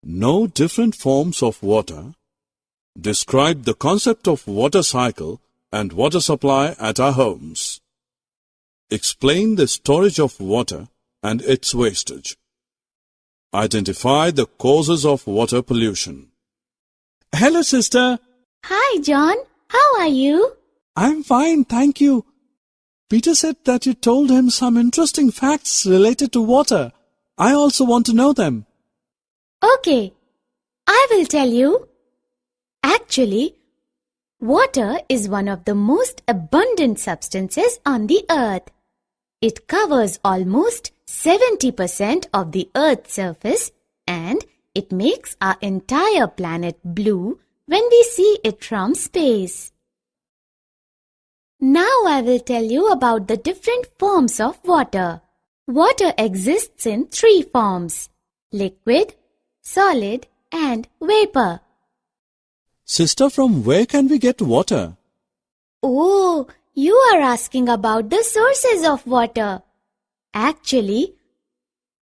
know different forms of water, describe the concept of water cycle and water supply at our homes, explain the storage of water and its wastage, identify the causes of water pollution. Hello, sister. Hi, John. How are you? I'm fine, thank you. Peter said that you told him some interesting facts related to water. I also want to know them. Okay, I will tell you. Actually, water is one of the most abundant substances on the earth. It covers almost 70% of the Earth's surface and it makes our entire planet blue when we see it from space. Now I will tell you about the different forms of water. Water exists in 3 forms: liquid, solid and vapor. Sister, from where can we get water? Oh, you are asking about the sources of water. Actually,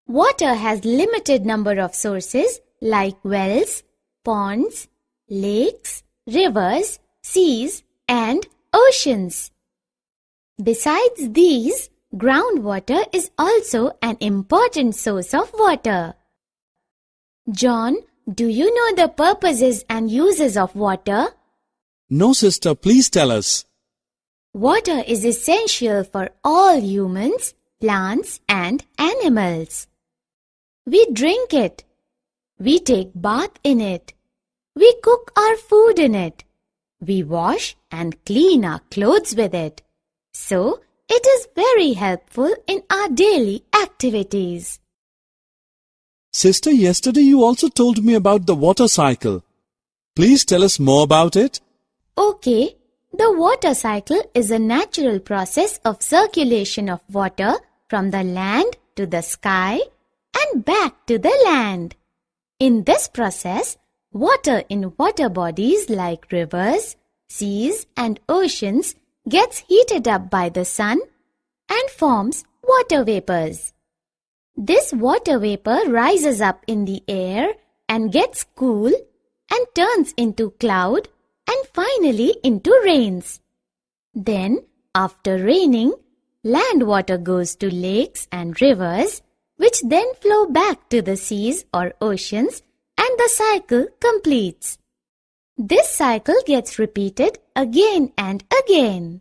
water has limited number of sources like wells, ponds, lakes, rivers, seas and oceans. Besides these, groundwater is also an important source of water. John, do you know the purposes and uses of water? No, sister, please tell us. Water is essential for all humans, plants and animals. We drink it. We take bath in it. We cook our food in it. We wash and clean our clothes with it. So, it is very helpful in our daily activities. Sister, yesterday you also told me about the water cycle. Please tell us more about it. Okay, the water cycle is a natural process of circulation of water from the land to the sky and back to the land. In this process, water in water bodies like rivers, seas and oceans gets heated up by the sun and forms water vapors. This water vapor rises up in the air and gets cool and turns into cloud and finally into rains. Then, after raining, land water goes to lakes and rivers, which then flow back to the seas or oceans, and the cycle completes. This cycle gets repeated again and again.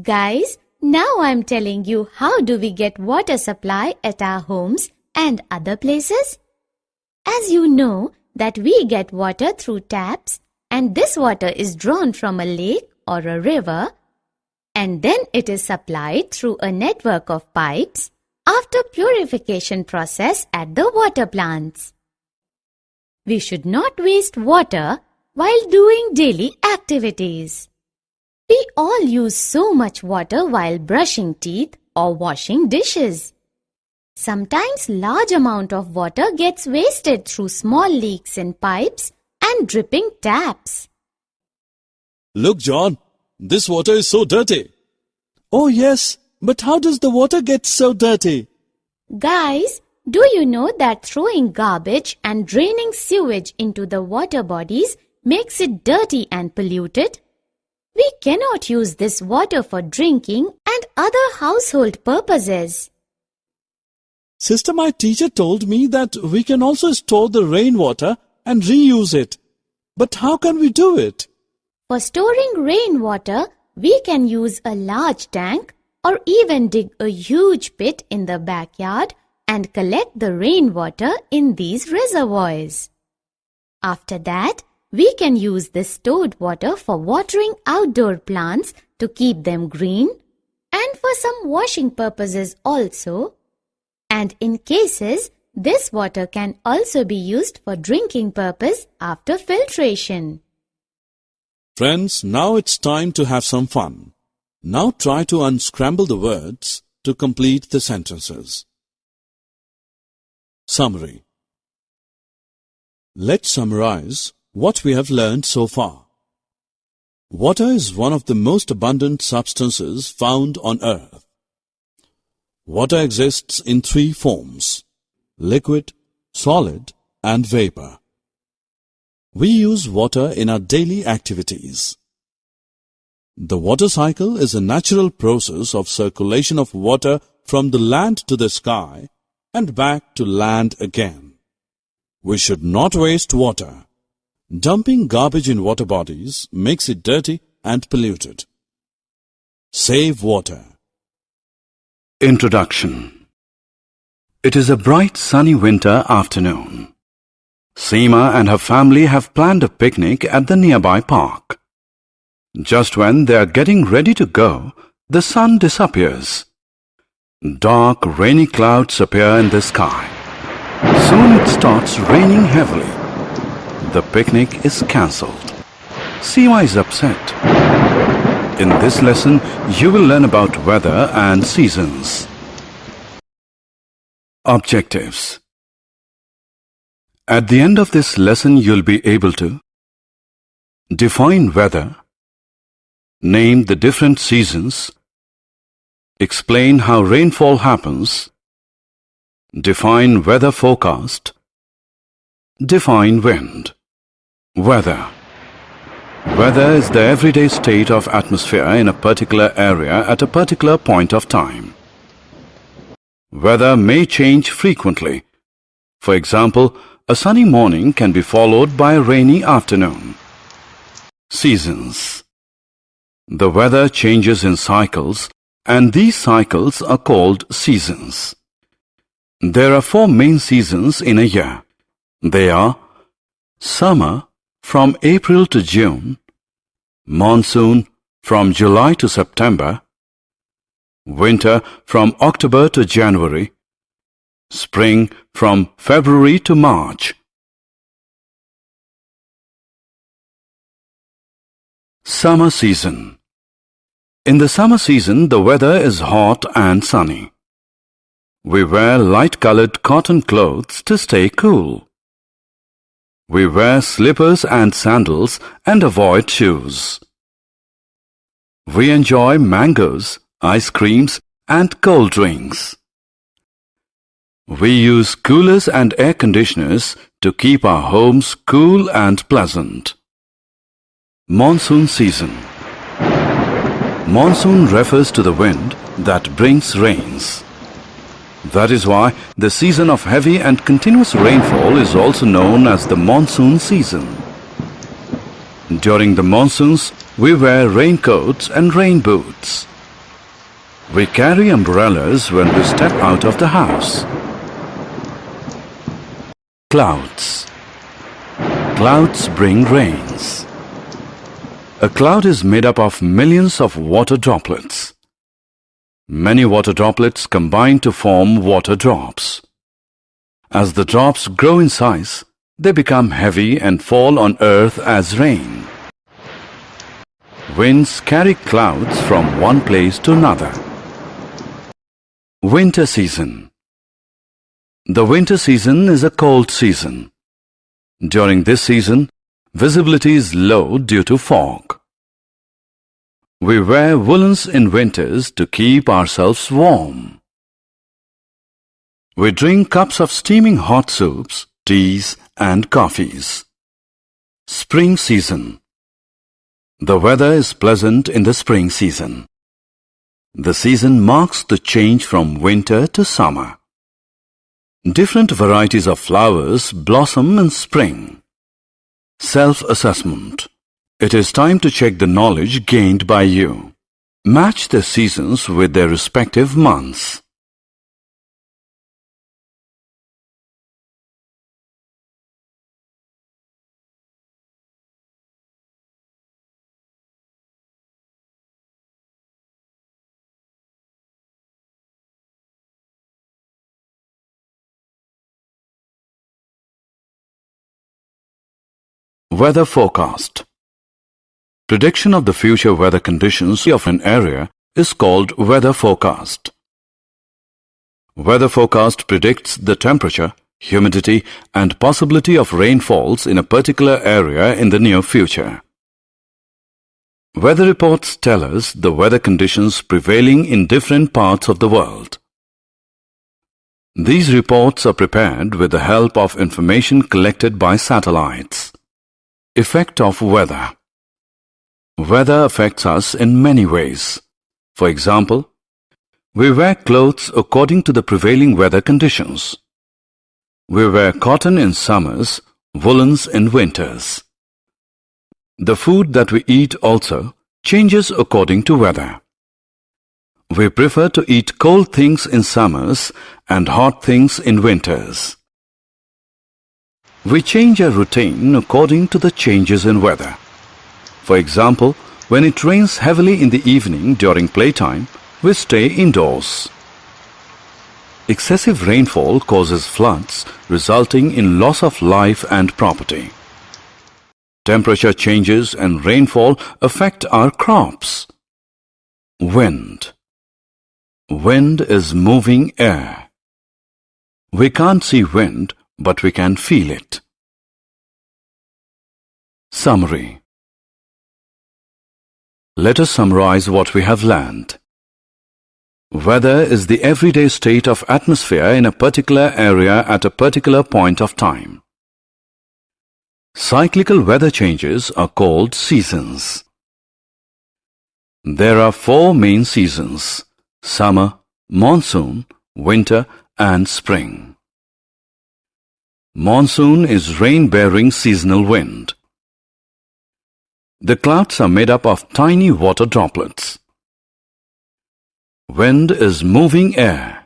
Guys, now I'm telling you how do we get water supply at our homes and other places. As you know that we get water through taps and this water is drawn from a lake or a river and then it is supplied through a network of pipes after purification process at the water plants. We should not waste water while doing daily activities. We all use so much water while brushing teeth or washing dishes. Sometimes large amount of water gets wasted through small leaks in pipes and dripping taps. Look, John, this water is so dirty. Oh yes, but how does the water get so dirty? Guys, do you know that throwing garbage and draining sewage into the water bodies makes it dirty and polluted? We cannot use this water for drinking and other household purposes. Sister, my teacher told me that we can also store the rainwater and reuse it. But how can we do it? For storing rainwater, we can use a large tank or even dig a huge pit in the backyard and collect the rainwater in these reservoirs. After that, we can use this stored water for watering outdoor plants to keep them green and for some washing purposes also. and in cases, this water can also be used for drinking purpose after filtration. Friends, now it's time to have some fun. Now try to unscramble the words to complete the sentences. Summary. Let's summarize what we have learned so far. Water is one of the most abundant substances found on earth. Water exists in three forms: liquid, solid, and vapor. We use water in our daily activities. The water cycle is a natural process of circulation of water from the land to the sky and back to land again. We should not waste water. Dumping garbage in water bodies makes it dirty and polluted. Save water. Introduction. It is a bright sunny winter afternoon. Seema and her family have planned a picnic at the nearby park. Just when they are getting ready to go, the sun disappears. Dark, rainy clouds appear in the sky. Soon it starts raining heavily. The picnic is cancelled. Seema is upset. In this lesson, you will learn about weather and seasons. Objectives. At the end of this lesson, you'll be able to define weather, name the different seasons, explain how rainfall happens, define weather forecast, define wind. Weather. Weather is the everyday state of atmosphere in a particular area at a particular point of time. Weather may change frequently. For example, a sunny morning can be followed by a rainy afternoon. Seasons. The weather changes in cycles, and these cycles are called seasons. There are 4 main seasons in a year. They are summer from April to June, monsoon from July to September, winter from October to January, spring from February to March. Summer season. In the summer season, the weather is hot and sunny. We wear light-colored cotton clothes to stay cool. We wear slippers and sandals and avoid shoes. We enjoy mangoes, ice creams, and cold drinks. We use coolers and air conditioners to keep our homes cool and pleasant. Monsoon season. Monsoon refers to the wind that brings rains. That is why the season of heavy and continuous rainfall is also known as the monsoon season. During the monsoons, we wear raincoats and rain boots. We carry umbrellas when we step out of the house. Clouds. Clouds bring rains. A cloud is made up of millions of water droplets. Many water droplets combine to form water drops. As the drops grow in size, they become heavy and fall on earth as rain. Winds carry clouds from one place to another. Winter season. The winter season is a cold season. During this season, visibility is low due to fog. We wear woolens in winters to keep ourselves warm. We drink cups of steaming hot soups, teas, and coffees. Spring season. The weather is pleasant in the spring season. The season marks the change from winter to summer. Different varieties of flowers blossom in spring. Self-assessment. It is time to check the knowledge gained by you. Match the seasons with their respective months. Weather forecast. Prediction of the future weather conditions of an area is called weather forecast. Weather forecast predicts the temperature, humidity, and possibility of rainfalls in a particular area in the near future. Weather reports tell us the weather conditions prevailing in different parts of the world. These reports are prepared with the help of information collected by satellites. Effect of weather. Weather affects us in many ways. For example, we wear clothes according to the prevailing weather conditions. We wear cotton in summers, woolens in winters. The food that we eat also changes according to weather. We prefer to eat cold things in summers and hot things in winters. We change our routine according to the changes in weather. For example, when it rains heavily in the evening during playtime, we stay indoors. Excessive rainfall causes floods, resulting in loss of life and property. Temperature changes and rainfall affect our crops. Wind. Wind is moving air. We can't see wind, but we can feel it. Summary. Let us summarize what we have learned. Weather is the everyday state of atmosphere in a particular area at a particular point of time. Cyclical weather changes are called seasons. There are 4 main seasons: summer, monsoon, winter, and spring. Monsoon is rain-bearing seasonal wind. The clouds are made up of tiny water droplets. Wind is moving air.